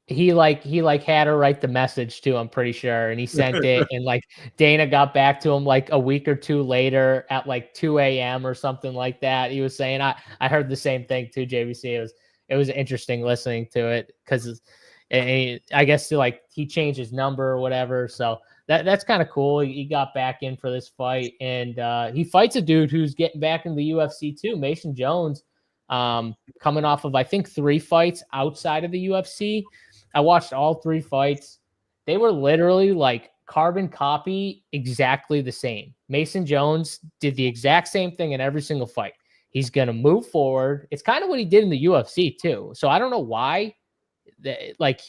he had her write the message to, I'm pretty sure, and he sent it, and like Dana got back to him like a week or two later at like 2 a.m. or something like that. He was saying, I heard the same thing too, JVC. It was interesting listening to it because I guess like he changed his number or whatever. So that's kind of cool. He got back in for this fight, and he fights a dude who's getting back in the UFC too, Mason Jones, coming off of I think 3 fights outside of the UFC. I watched all 3 fights. They were literally like carbon copy, exactly the same. Mason Jones did the exact same thing in every single fight. He's going to move forward. It's kind of what he did in the UFC too. So I don't know why like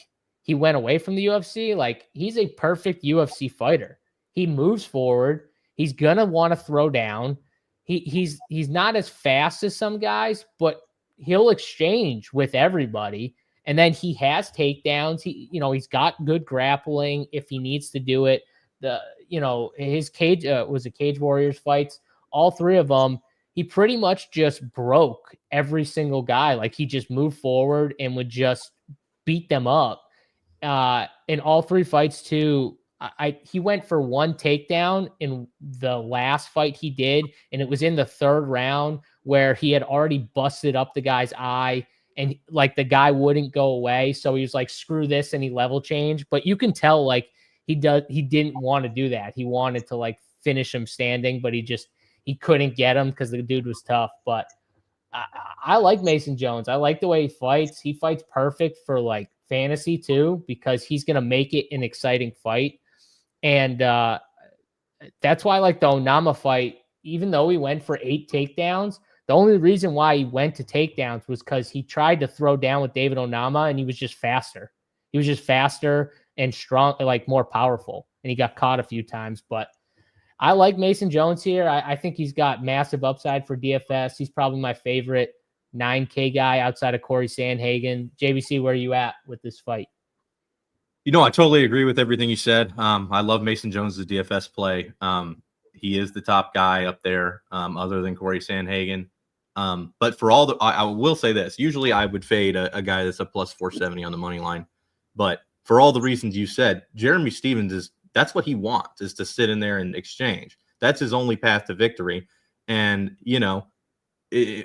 he went away from the UFC. Like he's a perfect UFC fighter. He moves forward. He's going to want to throw down. He's not as fast as some guys, but he'll exchange with everybody. And then he has takedowns. He's got good grappling if he needs to do it. His Cage was a Cage Warriors fights. All 3 of them, he pretty much just broke every single guy. Like he just moved forward and would just beat them up. In all 3 fights too, he went for 1 takedown in the last fight he did, and it was in the 3rd round where he had already busted up the guy's eye. And like the guy wouldn't go away. So he was like, screw this. And he level changed. But you can tell like he didn't want to do that. He wanted to like finish him standing, but he couldn't get him because the dude was tough. But I like Mason Jones. I like the way he fights. He fights perfect for like fantasy too, because he's going to make it an exciting fight. And that's why I like the Onama fight, even though he went for 8 takedowns. The only reason why he went to takedowns was because he tried to throw down with David Onama, and he was just faster. He was just faster and strong, like more powerful, and he got caught a few times. But I like Mason Jones here. I think he's got massive upside for DFS. He's probably my favorite 9K guy outside of Corey Sanhagen. JVC, where are you at with this fight? I totally agree with everything you said. I love Mason Jones' DFS play. He is the top guy up there, other than Corey Sanhagen. But for all I will say this, usually I would fade a guy that's a plus 470 on the money line. But for all the reasons you said, Jeremy Stephens that's what he wants, is to sit in there and exchange. That's his only path to victory. And,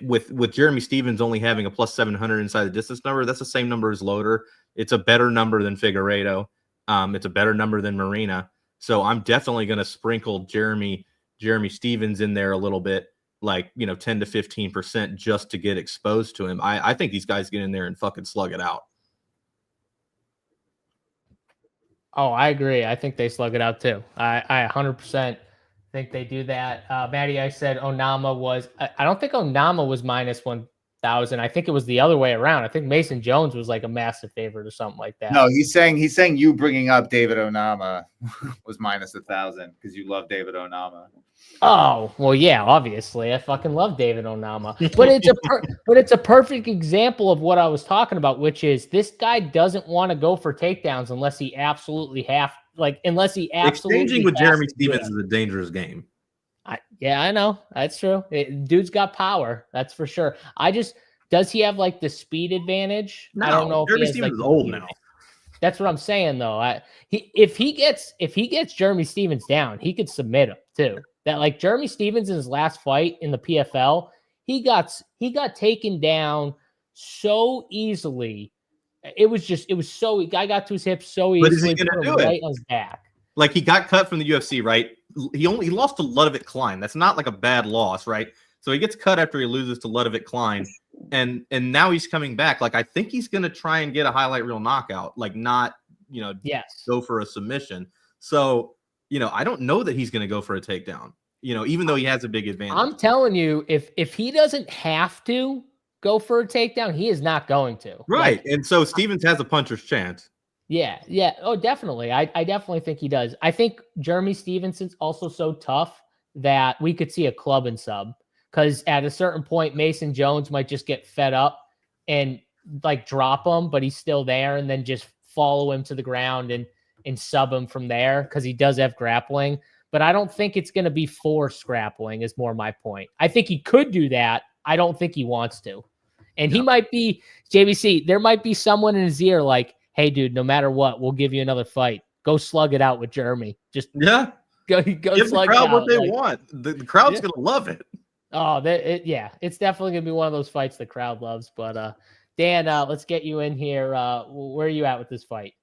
with Jeremy Stephens only having a plus 700 inside the distance number, that's the same number as Loader. It's a better number than Figaredo. It's a better number than Marina. So I'm definitely going to sprinkle Jeremy Stephens in there a little bit, like, 10 to 15% just to get exposed to him. I think these guys get in there and fucking slug it out. Oh, I agree. I think they slug it out too. I 100% think they do that. Maddie, I said Onama was, I don't think Onama was minus 1,000. I think it was the other way around. I think Mason Jones was like a massive favorite or something like that. No, he's saying you bringing up David Onama was minus 1,000 because you love David Onama. Oh, well, yeah, obviously. I fucking love David Onama. But it's a perfect example of what I was talking about, which is this guy doesn't want to go for takedowns unless he absolutely exchanging with Jeremy Stephens is a dangerous game. I know. That's true. Dude's got power. That's for sure. Does he have like the speed advantage? No, I don't know. Jeremy Stephens is old now. That's what I'm saying, though. If he gets Jeremy Stephens down, he could submit him too. That like Jeremy Stephens in his last fight in the PFL, he got taken down so easily. It was so guy got to his hips so easily. But is he gonna do right it? on his back. Like he got cut from the UFC, right? He lost to Ludovic Klein. That's not like a bad loss, right? So he gets cut after he loses to Ludovic Klein, and now he's coming back. Like I think he's gonna try and get a highlight reel knockout, like not go for a submission. So I don't know that he's gonna go for a takedown. Even though he has a big advantage. I'm telling you, if he doesn't have to go for a takedown, he is not going to. Right, and so Stephens has a puncher's chance. Yeah. Oh, definitely. I definitely think he does. I think Jeremy Stephens is also so tough that we could see a club and sub, because at a certain point, Mason Jones might just get fed up and like drop him, but he's still there, and then just follow him to the ground and sub him from there, because he does have grappling. But I don't think it's going to be forced grappling is more my point. I think he could do that. I don't think he wants to. And he might be, JBC, there might be someone in his ear like, hey, dude, no matter what, we'll give you another fight. Go slug it out with Jeremy. Just Yeah. go Give the slug it crowd out. what they like, want. The crowd's Yeah. going to love it. Oh, yeah, it's definitely gonna be one of those fights the crowd loves. But Dan, let's get you in here. Where are you at with this fight?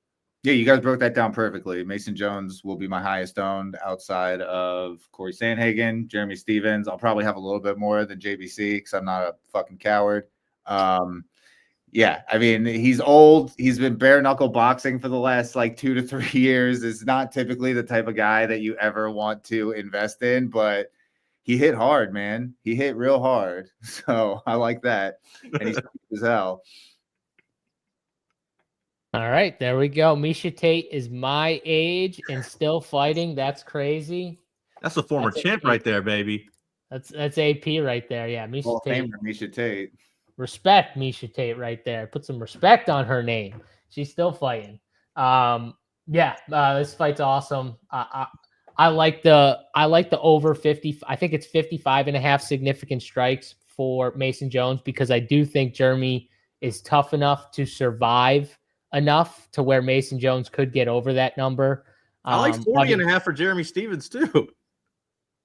Yeah, you guys broke that down perfectly. Mason Jones will be my highest owned outside of Corey Sanhagen, Jeremy Stevens. I'll probably have a little bit more than JBC because I'm not a fucking coward. Yeah, I mean, he's old. He's been bare knuckle boxing for the last like 2 to 3 years. Is not typically the type of guy that you ever want to invest in, but he hit hard, man. He hit real hard. So I like that. And he's as hell. All right, there we go. Miesha Tate is my age and still fighting. That's crazy. That's a former champ right there, baby. That's AP right there. Yeah, Miesha Tate. Miesha Tate. Respect Miesha Tate right there. Put some respect on her name. She's still fighting. This fight's awesome. I like the over 50. I think it's 55.5 significant strikes for Mason Jones because I do think Jeremy is tough enough to survive enough to where Mason Jones could get over that number. I like 40.5 for Jeremy Stevens too.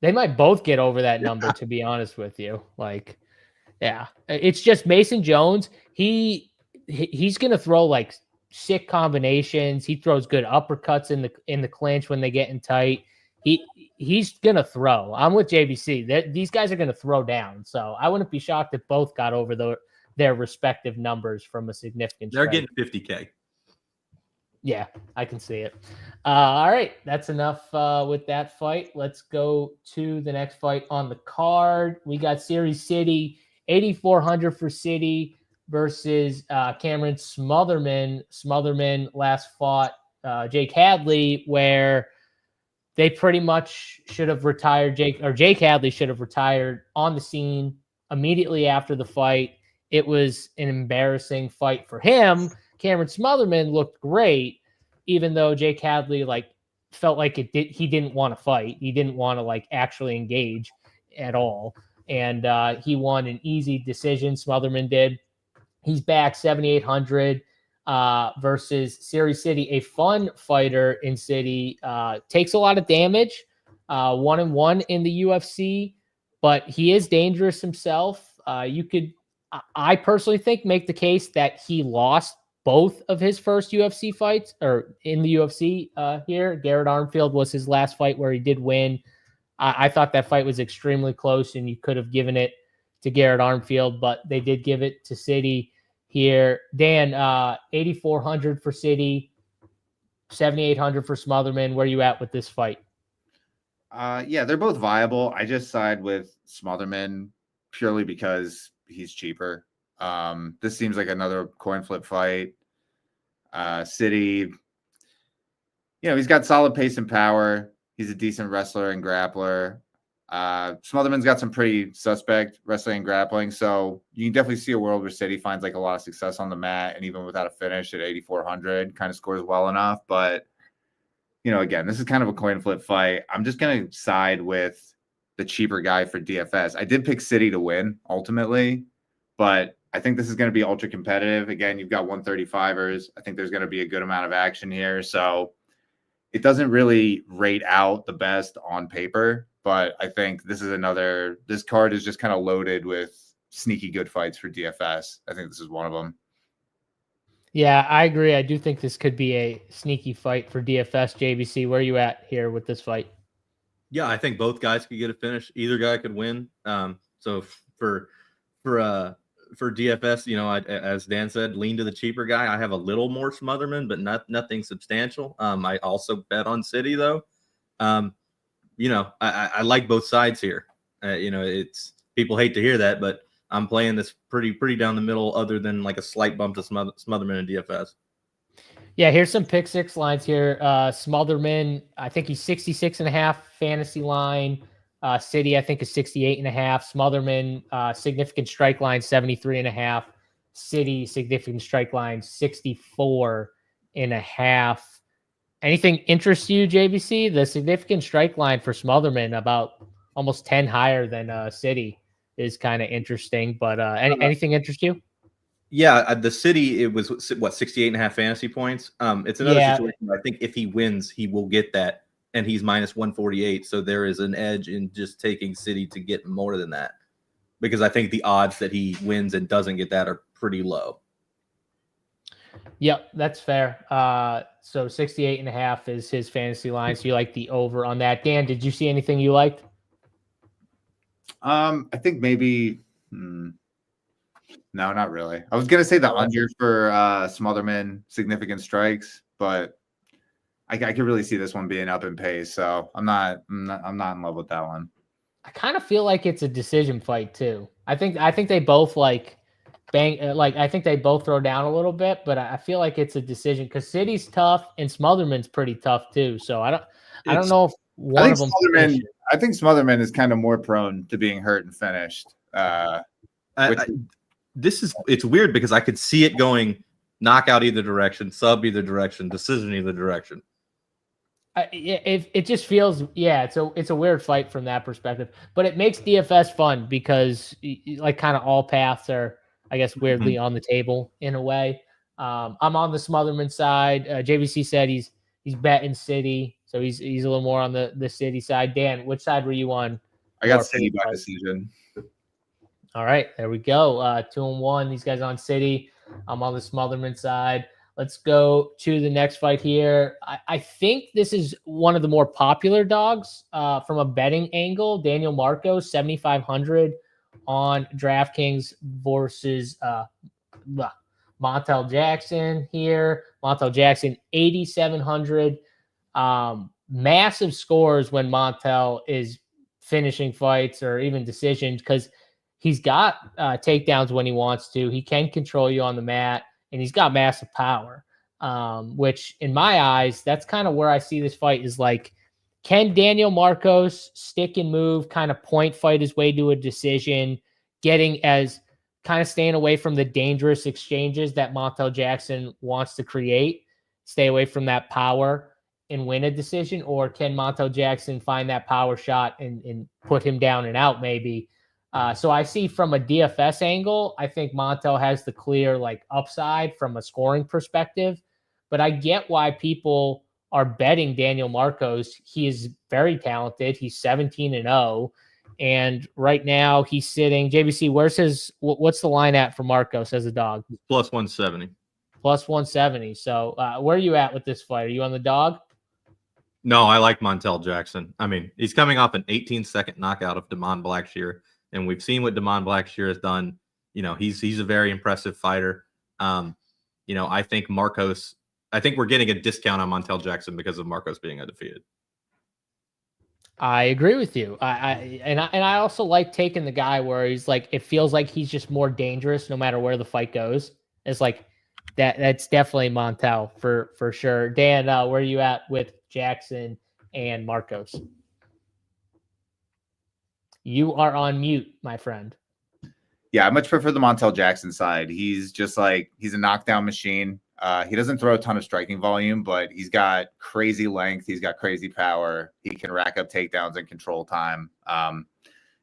They might both get over that number, to be honest with you. Like, yeah, it's just Mason Jones. He's gonna throw like sick combinations. He throws good uppercuts in the clinch when they get in tight. He's gonna throw. I'm with JBC. These guys are gonna throw down. So I wouldn't be shocked if both got over their respective numbers from a significant. They're strike. getting 50K. Yeah, I can see it. All right, that's enough with that fight. Let's go to the next fight on the card. We got Series City, 8,400 for City versus Cameron Smotherman. Smotherman last fought Jake Hadley, where they pretty much should have retired Jake Hadley should have retired on the scene immediately after the fight. It was an embarrassing fight for him. Cameron Smotherman looked great, even though Jake Hadley felt like he didn't want to fight. He didn't want to actually engage at all. And he won an easy decision. Smotherman did. He's back 7,800 versus Series City, a fun fighter in City. Takes a lot of damage. 1-1 in the UFC, but he is dangerous himself. You could, I personally think, make the case that he lost both of his first UFC fights or in the UFC here. Garrett Armfield was his last fight where he did win. I thought that fight was extremely close and you could have given it to Garrett Armfield, but they did give it to City here. Dan, 8,400 for City, 7,800 for Smotherman. Where are you at with this fight? Yeah, they're both viable. I just side with Smotherman purely because he's cheaper. This seems like another coin flip fight. City, he's got solid pace and power. He's a decent wrestler and grappler. Smotherman's got some pretty suspect wrestling and grappling. So you can definitely see a world where City finds a lot of success on the mat, and even without a finish at 8,400, kind of scores well enough. But, again, this is kind of a coin flip fight. I'm just going to side with the cheaper guy for DFS. I did pick City to win ultimately, but I think this is going to be ultra competitive. Again, you've got 135ers. I think there's going to be a good amount of action here. So it doesn't really rate out the best on paper, but I think this card is just kind of loaded with sneaky good fights for DFS. I think this is one of them. Yeah, I agree. I do think this could be a sneaky fight for DFS. JBC, where are you at here with this fight? Yeah, I think both guys could get a finish. Either guy could win. So for DFS, as Dan said, lean to the cheaper guy. I have a little more Smotherman, but nothing substantial. I also bet on City though. I like both sides here. It's people hate to hear that, but I'm playing this pretty down the middle, other than a slight bump to Smotherman in DFS. Yeah, here's some pick six lines here. Smotherman, I think he's 66.5 fantasy line. City, I think, is 68.5. Smotherman, significant strike line, 73.5. City, significant strike line, 64.5. Anything interest you, JBC? The significant strike line for Smotherman, about almost 10 higher than City, is kind of interesting. But anything interest you? Yeah, the City, it was what 68.5 fantasy points. It's another situation where I think if he wins, he will get that, and he's minus 148. So there is an edge in just taking City to get more than that, because I think the odds that he wins and doesn't get that are pretty low. Yep, that's fair. So 68.5 is his fantasy line. So you like the over on that. Dan, did you see anything you liked? I think maybe no, not really. I was gonna say the under for Smotherman significant strikes, but I could really see this one being up in pace. So I'm not in love with that one. I kind of feel like it's a decision fight too. I think they both like bang, I think they both throw down a little bit, but I feel like it's a decision because City's tough and Smotherman's pretty tough too. So I don't know if one of them. I think Smotherman is kind of more prone to being hurt and finished. It's weird because I could see it going knockout either direction, sub either direction, decision either direction. It just feels, it's a weird fight from that perspective, but it makes DFS fun because like kind of all paths are, I guess, weirdly on the table in a way. I'm on the Smotherman side. JVC said he's betting City, so he's a little more on the City side. Dan, which side were you on? I got City by decision. All right, there we go. 2-1. These guys on City. I'm on the Smotherman side. Let's go to the next fight here. I think this is one of the more popular dogs from a betting angle. Daniel Marcos, 7,500 on DraftKings versus Montel Jackson here. Montel Jackson, 8,700. Massive scores when Montel is finishing fights or even decisions because he's got takedowns when he wants to. He can control you on the mat. And he's got massive power, which in my eyes, that's kind of where I see this fight is like, can Daniel Marcos stick and move, kind of point fight his way to a decision, staying away from the dangerous exchanges that Montel Jackson wants to create, stay away from that power and win a decision? Or can Montel Jackson find that power shot and put him down and out maybe? So I see from a DFS angle, I think Montel has the clear upside from a scoring perspective, but I get why people are betting Daniel Marcos. He is very talented. He's 17-0. And right now he's sitting, JVC, what's the line at for Marcos as a dog? Plus 170. Plus 170. So where are you at with this fight? Are you on the dog? No, I like Montel Jackson. I mean, he's coming off an 18-second knockout of Damon Blackshear. And we've seen what Damon Blackshear has done. You know, he's a very impressive fighter. I think we're getting a discount on Montel Jackson because of Marcos being undefeated. I agree with you. I also like taking the guy where he's like, it feels like he's just more dangerous no matter where the fight goes. It's like that's definitely Montel for sure. Dan, where are you at with Jackson and Marcos? You are on mute, my friend. Yeah, I much prefer the Montel Jackson side. He's just he's a knockdown machine. He doesn't throw a ton of striking volume, but he's got crazy length. He's got crazy power. He can rack up takedowns and control time.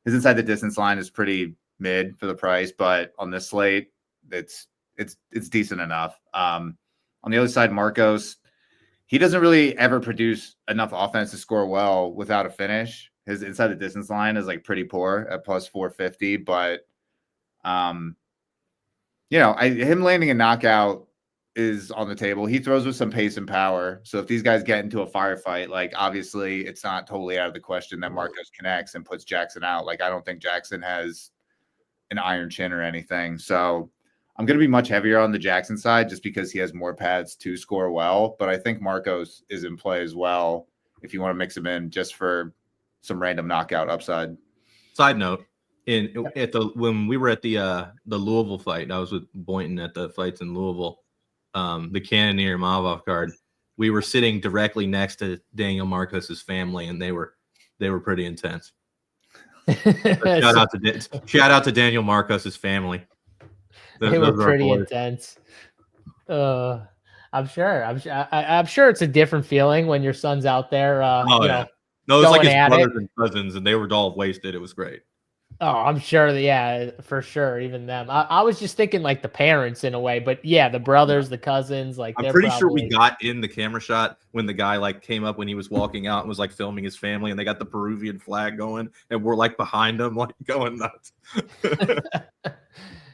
His inside the distance line is pretty mid for the price, but on this slate, it's decent enough. On the other side, Marcos, he doesn't really ever produce enough offense to score well without a finish. His inside the distance line is pretty poor at plus 450, but him landing a knockout is on the table. He throws with some pace and power. So if these guys get into a firefight, obviously it's not totally out of the question that Marcos connects and puts Jackson out. I don't think Jackson has an iron chin or anything. So I'm going to be much heavier on the Jackson side just because he has more pads to score well. But I think Marcos is in play as well if you want to mix him in just for some random knockout upside. Side note, when we were at the Louisville fight, I was with Boynton at the fights in Louisville, the Cannonier Mavov card. We were sitting directly next to Daniel Marcos's family, and they were pretty intense. Shout out to Daniel Marcos's family. They were pretty intense. I'm sure it's a different feeling when your son's out there. No, it was like his brothers and cousins, and they were all wasted. It was great. Oh, I'm sure that, yeah, for sure. Even them. I was just thinking like the parents in a way, but yeah, the brothers, the cousins, like I'm they're pretty sure we probably. got in the camera shot when the guy like came up when he was walking out and was like filming his family, and they got the Peruvian flag going, and we're like behind him, like going nuts.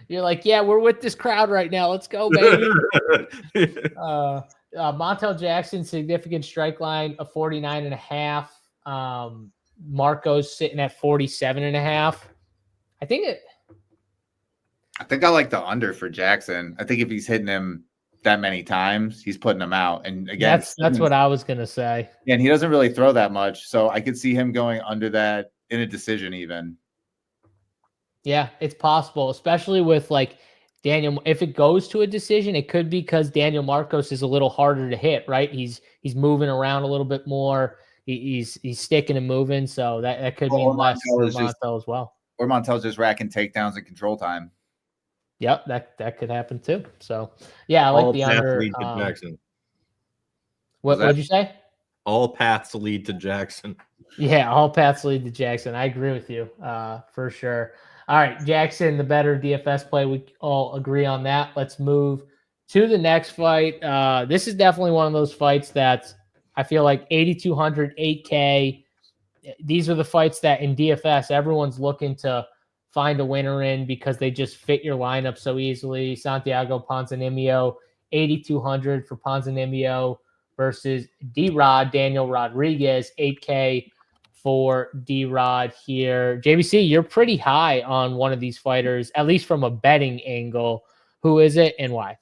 You're like, yeah, we're with this crowd right now. Let's go, baby. Montel Jackson, significant strike line of 49.5. Marco's sitting at 47.5. I think I like the under for Jackson. I think if he's hitting him that many times, he's putting them out. And again, that's what I was gonna say. And he doesn't really throw that much, so I could see him going under that in a decision even. Yeah, it's possible, especially with like Daniel. If it goes to a decision, it could be because Daniel Marcos is a little harder to hit, right? He's moving around a little bit more. He's sticking and moving, so that could mean less for Montel as well. Or Montel's just racking takedowns and control time. Yep, that could happen too. So yeah, I like the under. Jackson. What'd you say? All paths lead to Jackson. Yeah, all paths lead to Jackson. I agree with you, for sure. All right, Jackson, the better DFS play. We all agree on that. Let's move to the next fight. This is definitely one of those fights that I feel like 8,200, 8K. These are the fights that in DFS everyone's looking to find a winner in because they just fit your lineup so easily. Santiago Ponzanibio, 8,200 for Ponzanibio versus D-Rod, Daniel Rodriguez, 8K for D-Rod here. JBC, you're pretty high on one of these fighters, at least from a betting angle. Who is it and why?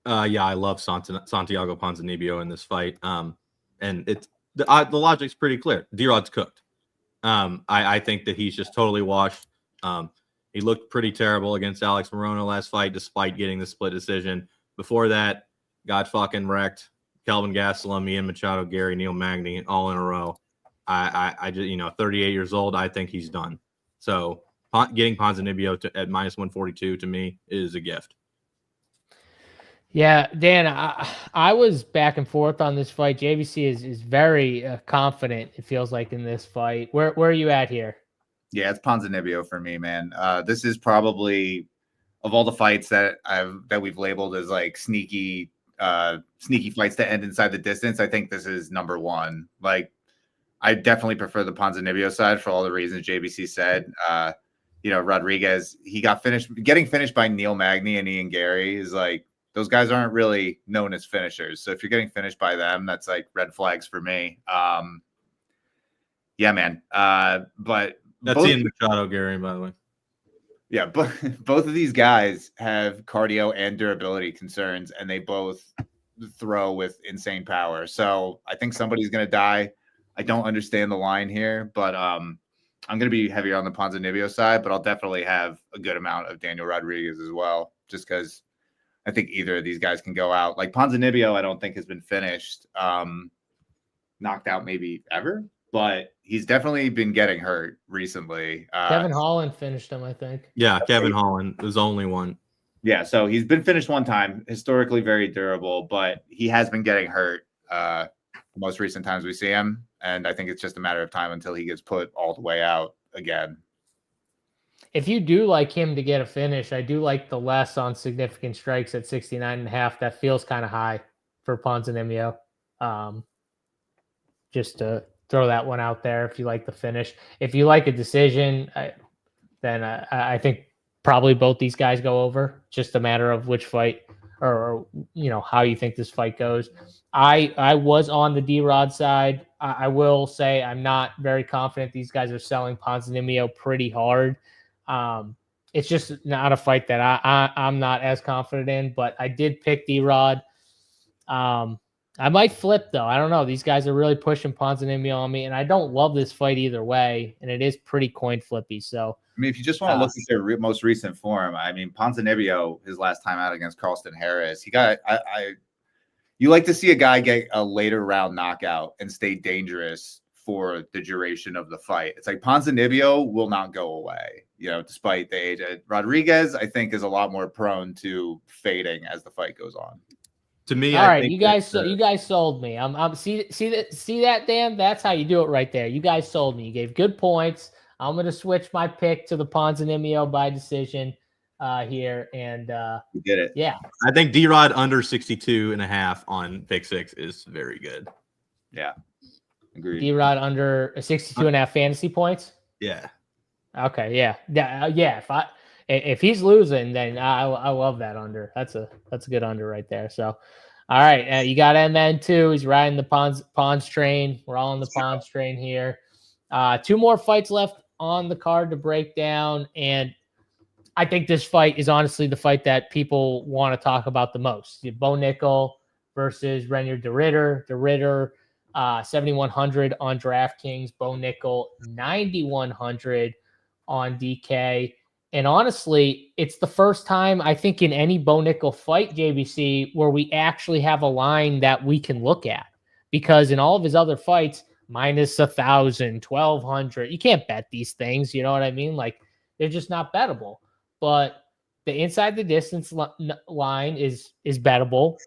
Yeah, I love Santiago Ponzanibio in this fight. And it's the logic's pretty clear. D-Rod's cooked. I think that he's just totally washed. He looked pretty terrible against Alex Morono last fight, despite getting the split decision. Before that, got fucking wrecked. Kelvin Gastelum, Ian Machado, Gary, Neil Magny, all in a row. I just, 38 years old, I think he's done. So getting Ponzanibio at minus 142 to me is a gift. Yeah, Dan, I was back and forth on this fight. JVC is very confident, it feels like, in this fight. Where are you at here? Yeah, it's Ponzanibio for me, man. This is probably, of all the fights that we've labeled as like sneaky fights to end inside the distance, I think this is number one. Like, I definitely prefer the Ponzanibio side for all the reasons JBC said. Rodriguez, he got getting finished by Neil Magny and Ian Gary is like, those guys aren't really known as finishers. So if you're getting finished by them, that's like red flags for me. Yeah, man. But that's Ian Machado, Gary, by the way. Yeah, but both of these guys have cardio and durability concerns, and they both throw with insane power. So I think somebody's going to die. I don't understand the line here, but I'm going to be heavier on the Ponzanibio side, but I'll definitely have a good amount of Daniel Rodriguez as well, just because I think either of these guys can go out. Like Ponzanibio, I don't think has been finished, knocked out maybe ever, but he's definitely been getting hurt recently. Kevin Holland finished him, I think. Yeah, Kevin Holland was the only one. Yeah, so he's been finished one time, historically very durable, but he has been getting hurt most recent times we see him. And I think it's just a matter of time until he gets put all the way out again. If you do like him to get a finish, I do like the less on significant strikes at 69.5. That feels kind of high for Ponzanibio. Just to throw that one out there if you like the finish. If you like a decision, then I think probably both these guys go over. Just a matter of which fight or how you think this fight goes. I was on the D-Rod side. I will say I'm not very confident. These guys are selling Ponzanibio pretty hard. It's just not a fight that I'm not as confident in, but I did pick D-Rod. I might flip, though. I don't know. These guys are really pushing Ponzanibio on me, and I don't love this fight either way, and it is pretty coin flippy. So, I mean, if you just want to look at their most recent form, I mean, Ponzanibio, his last time out against Carlston Harris, he got you like to see a guy get a later round knockout and stay dangerous for the duration of the fight. It's like Ponzanibio will not go away, despite the age. Rodriguez, I think, is a lot more prone to fading as the fight goes on. To me, all right, you guys sold me. I'm see that, Dan? That's how you do it right there. You guys sold me. You gave good points. I'm going to switch my pick to the Ponzanibio by decision here. And You did it. yeah. I think D-Rod under 62.5 on pick 6 is very good. Yeah. Agreed. D-Rod under 62.5 fantasy points. Yeah. Okay. Yeah. Yeah. If he's losing, then I love that under. That's a good under right there. So, all right. You got MN2. He's riding the Pons train. We're all on the Pons train here. 2 more fights left on the card to break down. And I think this fight is honestly the fight that people want to talk about the most. Bo Nickel versus Reinier Derritter. Derritter, 7,100 on DraftKings. Bo Nickel, 9,100 on DK. And honestly, it's the first time I think in any Bo Nickel fight, JBC, where we actually have a line that we can look at. Because in all of his other fights, minus 1,000, 1,200, you can't bet these things. You know what I mean? Like, they're just not bettable. But the inside the distance line is bettable.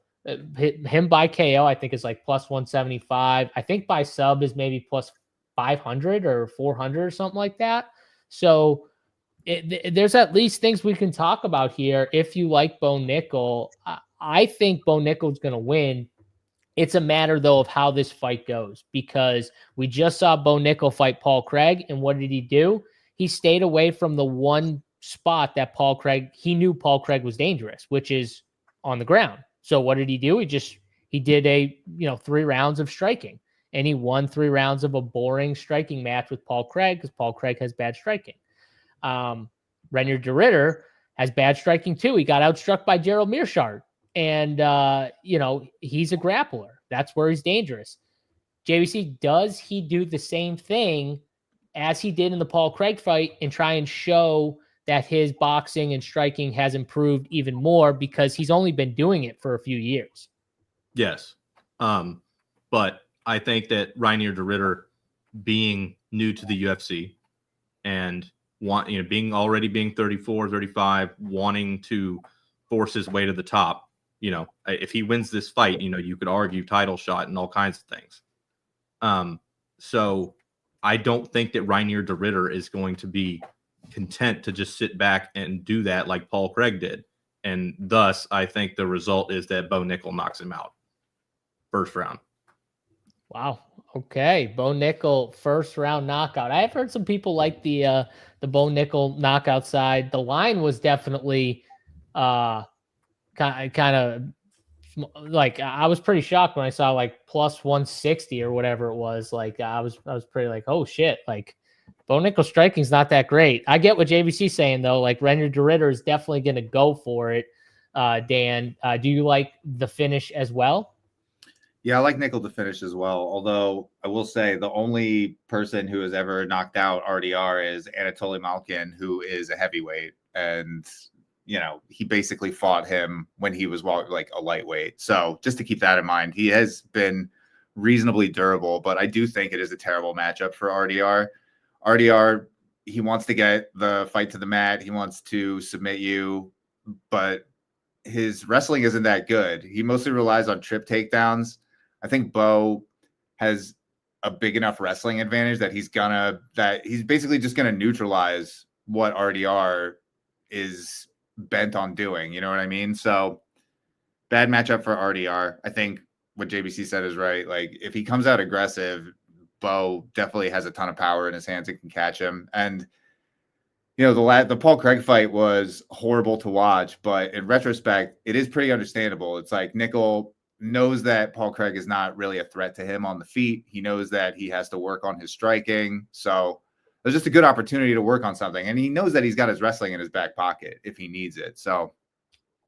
Him by KO, I think, is like plus 175. I think by sub is maybe plus 500 or 400 or something like that. So there's at least things we can talk about here. If you like Bo Nickel, I think Bo Nickel is going to win. It's a matter, though, of how this fight goes, because we just saw Bo Nickel fight Paul Craig, and what did he do? He stayed away from the one spot that he knew Paul Craig was dangerous, which is on the ground. So what did he do? He did 3 rounds of striking, and he won 3 rounds of a boring striking match with Paul Craig because Paul Craig has bad striking. Reinier Derritter has bad striking too. He got outstruck by Gerald Mearshart, and he's a grappler. That's where he's dangerous. JBC, does he do the same thing as he did in the Paul Craig fight and try and show that his boxing and striking has improved even more because he's only been doing it for a few years? Yes. But I think that Reinier Derritter, being new to the UFC and being 34, 35, wanting to force his way to the top, if he wins this fight, you could argue title shot and all kinds of things. So I don't think that Reinier Derritter is going to be content to just sit back and do that like Paul Craig did. And thus, I think the result is that Bo Nickel knocks him out first round. Wow. Okay. Bo Nickel first round knockout. I've heard some people like the Bo Nickel knockout side. The line was definitely kind of like, I was pretty shocked when I saw like plus 160 or whatever it was. Like I was pretty like, oh shit, like Bo Nickel striking is not that great. I get what JVC's saying though. Like Reinier Derritter is definitely going to go for it. Dan, do you like the finish as well? Yeah, I like Nickel to finish as well. Although I will say the only person who has ever knocked out RDR is Anatoly Malkin, who is a heavyweight. And, he basically fought him when he was like a lightweight. So just to keep that in mind, he has been reasonably durable, but I do think it is a terrible matchup for RDR. RDR, he wants to get the fight to the mat. He wants to submit you, but his wrestling isn't that good. He mostly relies on trip takedowns. I think Bo has a big enough wrestling advantage that he's basically just going to neutralize what RDR is bent on doing. You know what I mean? So bad matchup for RDR. I think what JBC said is right. Like if he comes out aggressive, Bo definitely has a ton of power in his hands and can catch him. And the Paul Craig fight was horrible to watch, but in retrospect, it is pretty understandable. It's like Nickel knows that Paul Craig is not really a threat to him on the feet. He knows that he has to work on his striking. So it was just a good opportunity to work on something. And he knows that he's got his wrestling in his back pocket if he needs it. So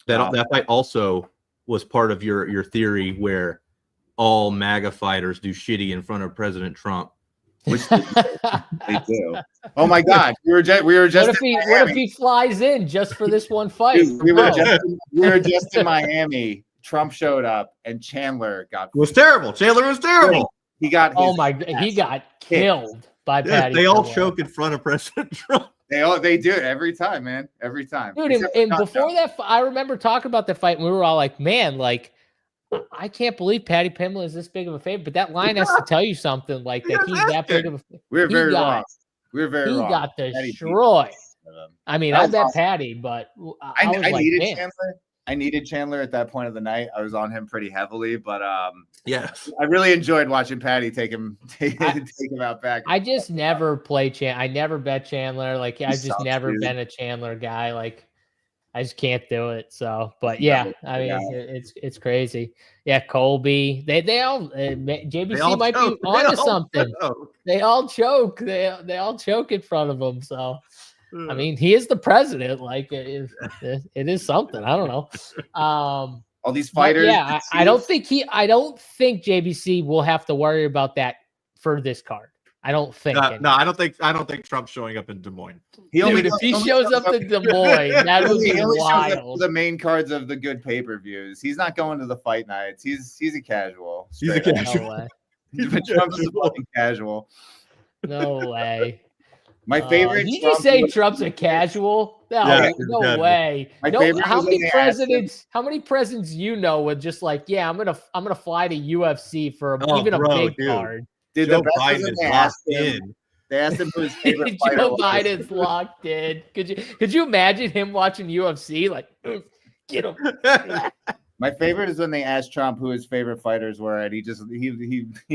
that fight also was part of your theory where all MAGA fighters do shitty in front of President Trump. Which they do. Oh my God, we were just. What if he flies in just for this one fight? Dude, we were just in Miami. Trump showed up, and Chandler got. It was terrible. Chandler was terrible. He got. He got killed by Patty. They all choke in front of President Trump. They do it every time, man. Every time, dude. And before that, I remember talking about the fight, and we were all like, "Man, like." I can't believe Patty Pimblett is this big of a favorite, but that line has to tell you something like that. He's that big of a. We're very wrong. We were very He wrong. got Patty beat destroyed. him. I mean, That I was bet awesome. Patty, but I was I like, needed man. Chandler. I needed Chandler at that point of the night. I was on him pretty heavily, but Yes. I really enjoyed watching Patty take him out back. I just never play Chandler. I never bet Chandler. Like I've just sucks, never dude. been a Chandler guy. Like I just can't do it. So, but yeah, I mean, it's crazy. Yeah, Colby. They all JBC might be onto something. They all choke. They all choke in front of him. So. I mean, he is the president. Like it is something. I don't know. All these fighters. Yeah, I don't think JBC will have to worry about that for this card. I don't think. No, I don't think Trump's showing up in Des Moines. If he shows up in Des Moines, that would be wild. The main cards of the good pay-per-views. He's not going to the fight nights. He's a casual. He's a casual. No way. Trump's a fucking casual. No way. My favorite. Did you say Trump's a casual? No, yeah, no way. How many presidents you know would just like, yeah, I'm gonna fly to UFC for a big card. Dude, Joe Biden is locked in. They asked him who his favorite fighter Joe Biden's locked in. Could you imagine him watching UFC? Like, get him. My favorite is when they asked Trump who his favorite fighters were, and he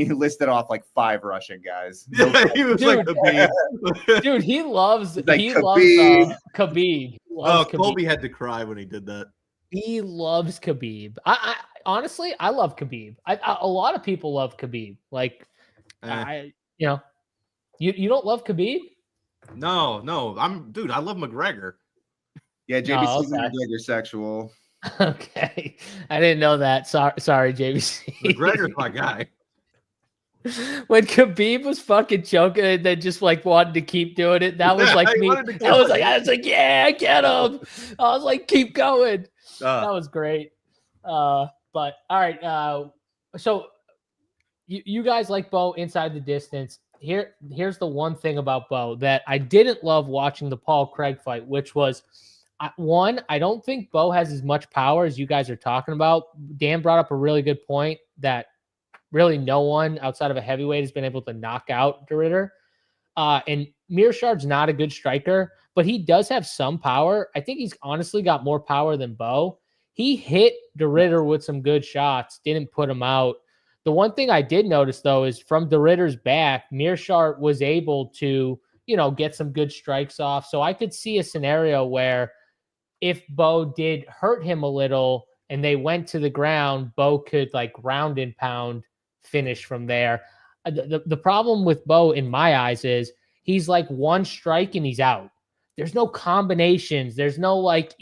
listed off like 5 Russian guys. Yeah, he was like Khabib. Dude, he loves Khabib. Khabib. Colby had to cry when he did that. He loves Khabib. I honestly, I love Khabib. A lot of people love Khabib. Like, you don't love Khabib? No, I love McGregor. Yeah, JBC's McGregor sexual. Okay, I didn't know that. Sorry, JBC. McGregor's my guy. When Khabib was fucking choking and then just like wanted to keep doing it, that was like me. I was like, yeah, get him. I was like, keep going. That was great. But all right. So you guys like Bo inside the distance. Here's the one thing about Bo that I didn't love watching the Paul Craig fight, which was. One, I don't think Bo has as much power as you guys are talking about. Dan brought up a really good point that really no one outside of a heavyweight has been able to knock out Derritter. And Mearshard's not a good striker, but he does have some power. I think he's honestly got more power than Bo. He hit Derritter with some good shots, didn't put him out. The one thing I did notice, though, is from Derritter's back, Mearshart was able to, get some good strikes off. So I could see a scenario where if Bo did hurt him a little and they went to the ground, Bo could like round and pound finish from there. The problem with Bo in my eyes is he's like one strike and he's out. There's no combinations. There's no like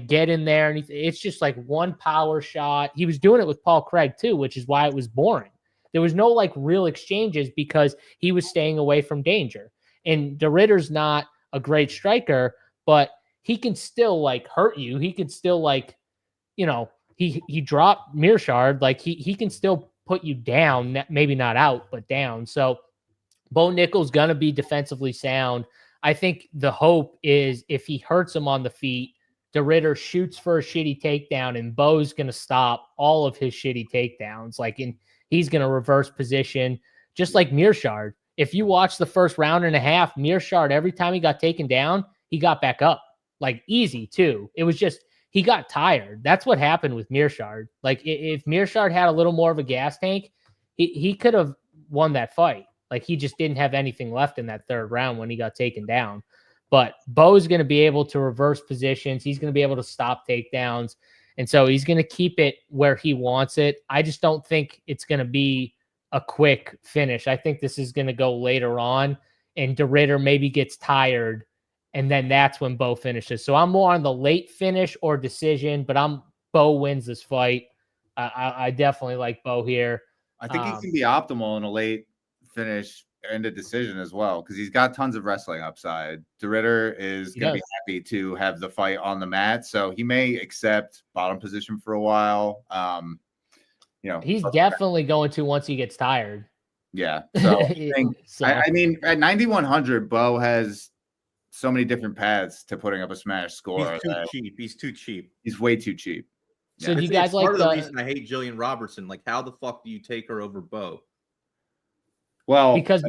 get in there. And it's just like one power shot. He was doing it with Paul Craig too, which is why it was boring. There was no like real exchanges because he was staying away from danger. And Derritter's not a great striker, but he can still like hurt you. He can still like, he dropped Mearshard. Like he can still put you down, maybe not out, but down. So Bo Nickel's going to be defensively sound. I think the hope is if he hurts him on the feet, Derritter shoots for a shitty takedown and Bo's going to stop all of his shitty takedowns. He's going to reverse position just like Mearshard. If you watch the first round and a half, Mearshard, every time he got taken down, he got back up. Like easy too. It was just he got tired. That's what happened with Mearshard. Like if Mearshard had a little more of a gas tank, he could have won that fight. Like he just didn't have anything left in that third round when he got taken down. But Bo's going to be able to reverse positions. He's going to be able to stop takedowns. And so he's going to keep it where he wants it. I just don't think it's going to be a quick finish. I think this is going to go later on and Derritter maybe gets tired. And then that's when Bo finishes. So I'm more on the late finish or decision, but Bo wins this fight. I definitely like Bo here. I think he can be optimal in a late finish and a decision as well because he's got tons of wrestling upside. Derritter is going to be happy to have the fight on the mat, so he may accept bottom position for a while. He's definitely going to once he gets tired. Yeah. So I mean, at 9,100, Bo has so many different paths to putting up a smash score. He's too cheap. He's too cheap. He's way too cheap. So do you guys like part of the reason I hate Jillian Robertson? Like, how the fuck do you take her over Bo? Well, because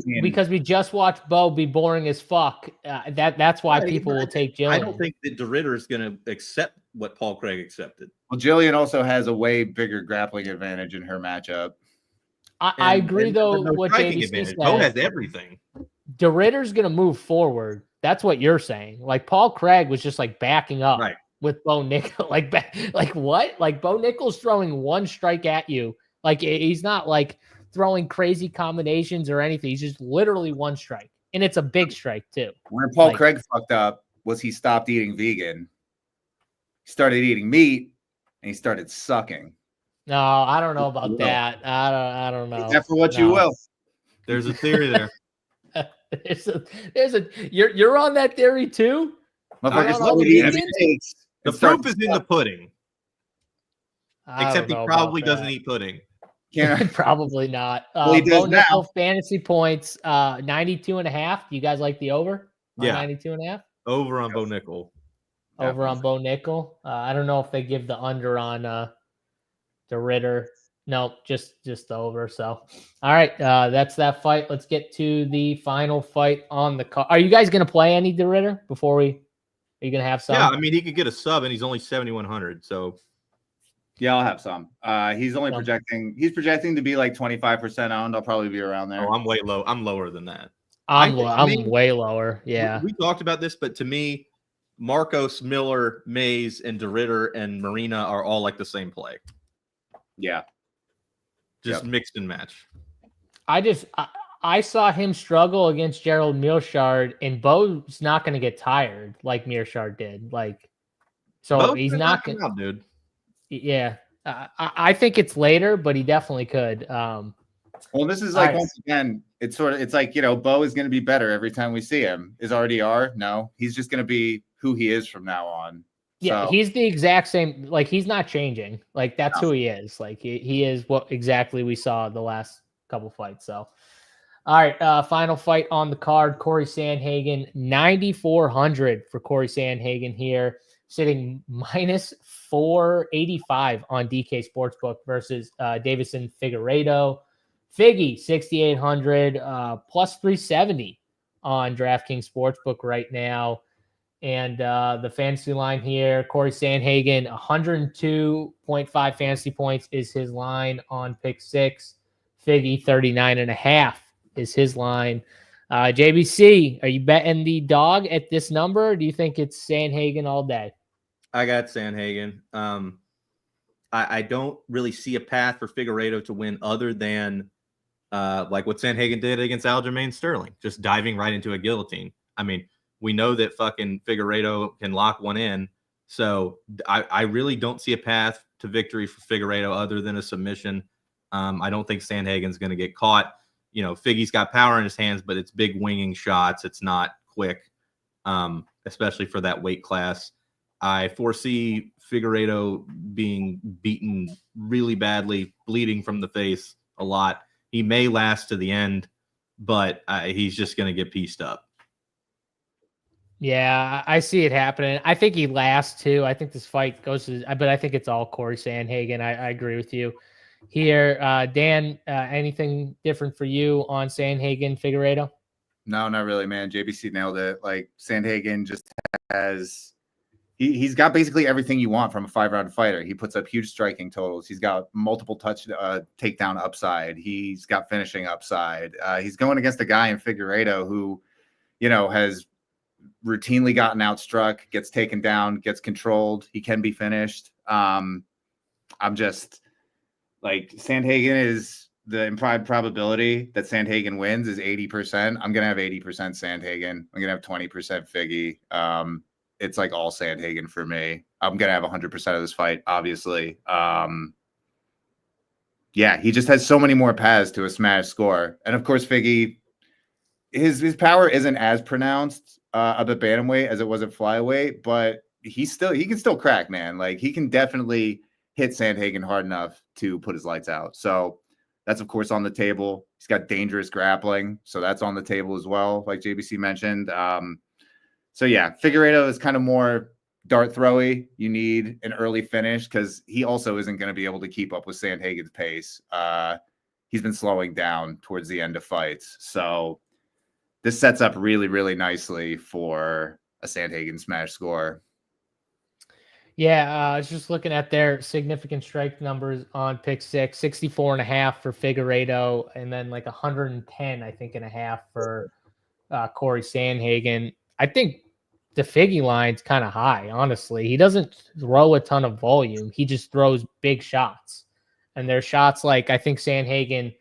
we just watched Bo be boring as fuck. That's why people will take Jillian. I don't think that Derritter is going to accept what Paul Craig accepted. Well, Jillian also has a way bigger grappling advantage in her matchup. I agree, though. No what striking JBC said, Bo has everything. Derritter's going to move forward. That's what you're saying. Like Paul Craig was just like backing up with Bo Nickel. Like what? Like Bo Nickel's throwing one strike at you. Like he's not like throwing crazy combinations or anything. He's just literally one strike, and it's a big strike too. Where Paul Craig fucked up was he stopped eating vegan. He started eating meat, and he started sucking. No, I don't know about that. I don't know. Except for what you will. There's a theory there. You're on that theory too. The proof is in the pudding. Except he probably doesn't eat pudding. Probably not. Well, he does now. Fantasy points, 92.5. Do you guys like the over? Yeah. 92.5. Over on Bo Nickel. Over on Bo Nickel. I don't know if they give the under on Derritter. No, just over. So, all right, that's that fight. Let's get to the final fight on the card. Are you guys going to play any Derritter before we? Are you going to have some? Yeah, I mean, he could get a sub, and he's only 7,100. So, yeah, I'll have some. He's only projecting. He's projecting to be like 25% owned. I'll probably be around there. Oh, I'm way low. I'm lower than that. I'm way lower. Yeah, we talked about this, but to me, Marcos, Miller, Maize, and Derritter and Marina are all like the same play. Yeah. Just mixed and match. I saw him struggle against Gerald Mearshard, and Bo's not going to get tired like Mearshard did. Like, so Bo he's not going to, dude. Yeah, I think it's later, but he definitely could. Well, this is like once again, it's like Bo is going to be better every time we see him. Is RDR? No, he's just going to be who he is from now on. Yeah, he's the exact same. Like he's not changing. Like that's who he is. Like he is what exactly we saw the last couple fights. So, all right, final fight on the card: Corey Sanhagen, 9,400 for Corey Sanhagen here, sitting minus 485 on DK Sportsbook versus Davison Figaredo. Figgy 6,800 plus 370 on DraftKings Sportsbook right now. And the fantasy line here, Corey Sanhagen, 102.5 fantasy points is his line on pick 6. Figgy, 39.5 is his line. JBC, are you betting the dog at this number? Or do you think it's Sanhagen all day? I got Sanhagen. I don't really see a path for Figaredo to win other than like what Sanhagen did against Aljamain Sterling, just diving right into a guillotine. I mean, we know that fucking Figaredo can lock one in. So I really don't see a path to victory for Figaredo other than a submission. I don't think Sanhagen's going to get caught. Figgy's got power in his hands, but it's big winging shots. It's not quick, especially for that weight class. I foresee Figaredo being beaten really badly, bleeding from the face a lot. He may last to the end, but he's just going to get pieced up. Yeah, I see it happening. I think he lasts too. I think this fight goes to, but I think it's all Corey Sanhagen. I agree with you here. Dan, anything different for you on Sanhagen Figaredo? No, not really, man. JBC nailed it. Like Sanhagen just has, he's got basically everything you want from a 5-round fighter. He puts up huge striking totals. He's got multiple takedown upside. He's got finishing upside. He's going against a guy in Figaredo who, has routinely gotten outstruck, gets taken down, gets controlled. He can be finished. I'm just like Sanhagen is the implied probability that Sanhagen wins is 80%. I'm gonna have 80% Sanhagen. I'm gonna have 20% Figgy. It's like all Sanhagen for me. I'm gonna have 100% of this fight, obviously. Yeah, he just has so many more paths to a smash score, and of course, Figgy, his power isn't as pronounced up at bantamweight as it was at flyweight, but he can still crack, man. Like he can definitely hit Sanhagen hard enough to put his lights out. So that's of course on the table. He's got dangerous grappling, so that's on the table as well, like JBC mentioned. So yeah, Figaredo is kind of more dart throwy. You need an early finish because he also isn't going to be able to keep up with Sanhagen's pace. he's been slowing down towards the end of fights. So this sets up really, really nicely for a Sandhagen smash score. Yeah, I was just looking at their significant strike numbers on pick 6, 64.5 for Figaredo, and then like 110, I think, and a half for Corey Sanhagen. I think the Figgy line's kind of high, honestly. He doesn't throw a ton of volume. He just throws big shots. And their shots, like, I think Sanhagen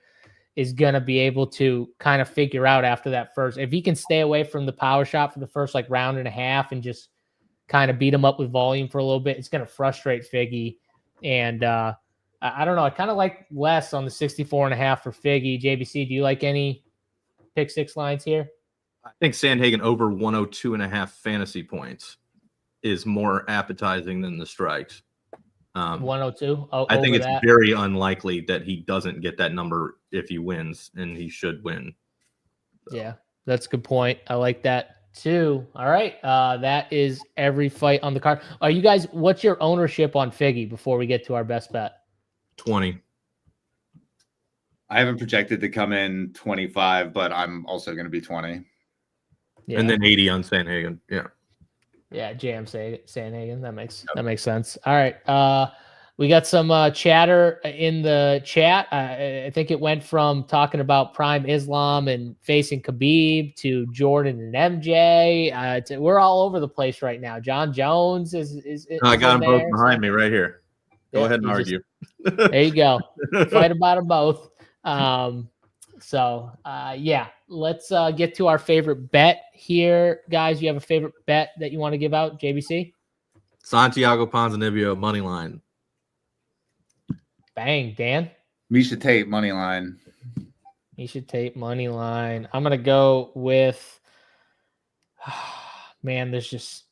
is going to be able to kind of figure out after that first. If he can stay away from the power shot for the first, like, round and a half and just kind of beat him up with volume for a little bit, it's going to frustrate Figgy. And I don't know. I kind of like less on the 64.5 for Figgy. JBC, do you like any pick 6 lines here? I think Sanhagen over 102.5 fantasy points is more appetizing than the strikes. 102? I think it's very unlikely that he doesn't get that number if he wins, and he should win. So. Yeah, that's a good point. I like that too. All right. That is every fight on the card. Are you guys, what's your ownership on Figgy before we get to our best bet? 20. I haven't projected to come in 25, but I'm also going to be 20. Yeah. And then 80 on Sanhagen. Yeah. Yeah, JM Sanhagen. That makes sense. All right. We got some chatter in the chat. I think it went from talking about Prime Islam and facing Khabib to Jordan and MJ. We're all over the place right now. John Jones is I got them there, both behind me right here. Go ahead and argue. There you go. Fight about them both. Yeah, let's get to our favorite bet here. Guys, you have a favorite bet that you want to give out, JBC? Santiago Ponzanibio, money line. Bang, Dan? Miesha Tate, money line. Miesha Tate, money line. I'm going to go with, man, there's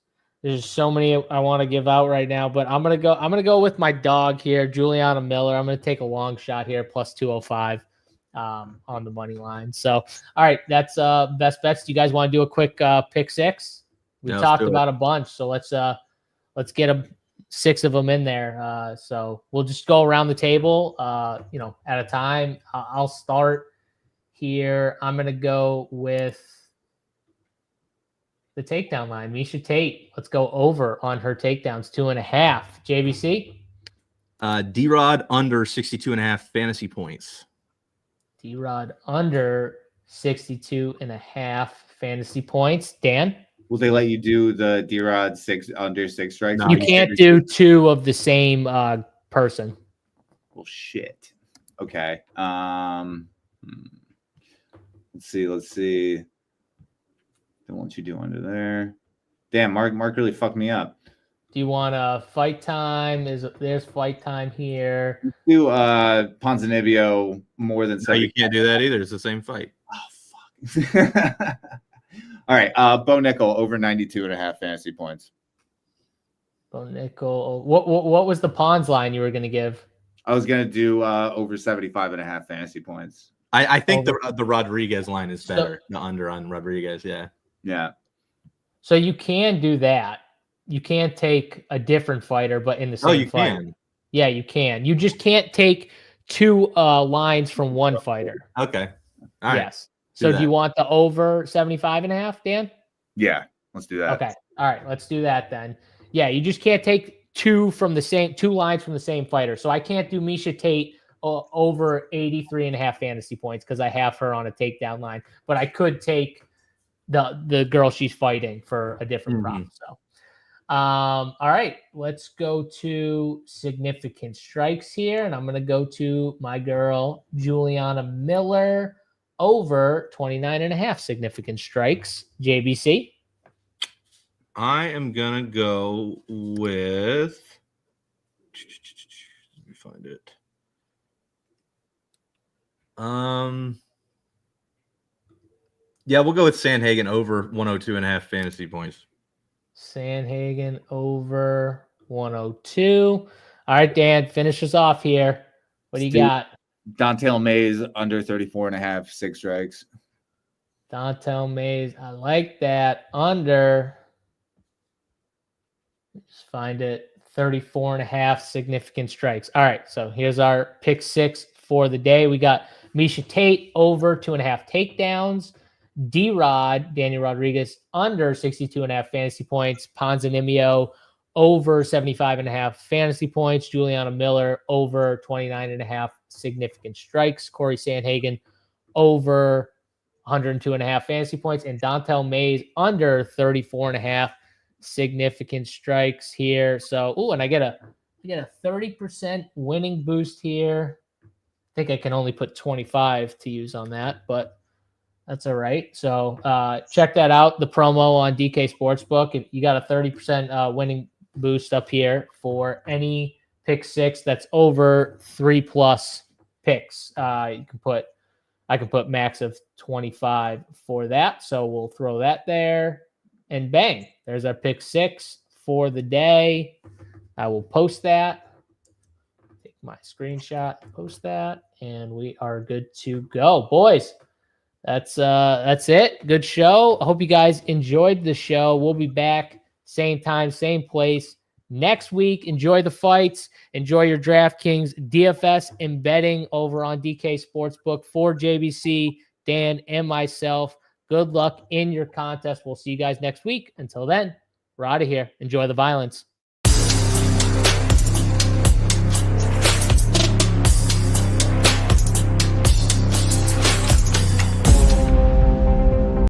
so many I want to give out right now, but I'm going to go with my dog here, Juliana Miller. I'm going to take a long shot here, plus 205. On the money line. So, all right, that's best bets. Do you guys want to do a quick pick 6? We talked about a bunch, so let's get 6 of them in there. So we'll just go around the table, at a time. I'll start here. I'm gonna go with the takedown line. Miesha Tate. Let's go over on her takedowns, 2.5. JBC. D-Rod under 62.5 fantasy points. D-Rod under 62.5 fantasy points. Dan? Will they let you do the D-Rod under 6 strikes? No, you can't do 2 of the same person. Well, shit. Okay. Let's see. Then what you do under there? Damn, Mark really fucked me up. Do you want fight time? There's fight time here. Let's do Ponzanibio more than 7. No, you can't do that either. It's the same fight. Oh, fuck. All right. Bo Nickel over 92.5 fantasy points. Bo Nickel. What was the Pons line you were going to give? I was going to do over 75.5 fantasy points. I think the Rodriguez line is better. The under on Rodriguez. Yeah. Yeah. So you can do that. You can't take a different fighter, but in the same fight. Can. Yeah, you can. You just can't take 2 lines from one fighter. Okay. All right. Yes. So do you want the over 75.5, Dan? Yeah, let's do that. Okay. All right, let's do that then. Yeah, you just can't take 2 lines from the same fighter. So I can't do Miesha Tate over 83.5 fantasy points because I have her on a takedown line, but I could take the girl she's fighting for a different prop. So. All right, let's go to significant strikes here. And I'm going to go to my girl, Juliana Miller, over 29.5 significant strikes. JBC. I am going to go with, let me find it. Yeah, we'll go with Sanhagen over 102.5 fantasy points. Sanhagen over 102. All right, Dan, finish us off here. What do you got? Dontel Maize under 34.5 6 strikes. Dontel Maize. I like that. Under. Just find it. 34.5 significant strikes. All right, so here's our pick 6 for the day. We got Misha Tate over 2.5 takedowns. D-Rod, Daniel Rodriguez, under 62.5 fantasy points. Ponzanibio over 75.5 fantasy points. Juliana Miller over 29.5 significant strikes. Corey Sanhagen over 102.5 fantasy points. And Dontel Maize under 34.5 significant strikes here. So, and I get a 30% winning boost here. I think I can only put 25 to use on that, but that's all right. So check that out, the promo on DK Sportsbook. If you got a 30% winning boost up here for any pick six that's over 3+ picks. I can put max of 25 for that. So we'll throw that there, and bang, there's our pick six for the day. I will post that. Take my screenshot, post that, and we are good to go, boys. That's it. Good show. I hope you guys enjoyed the show. We'll be back same time, same place next week. Enjoy the fights. Enjoy your DraftKings DFS and betting over on DK Sportsbook. For JBC, Dan, and myself, good luck in your contest. We'll see you guys next week. Until then, we're out of here. Enjoy the violence.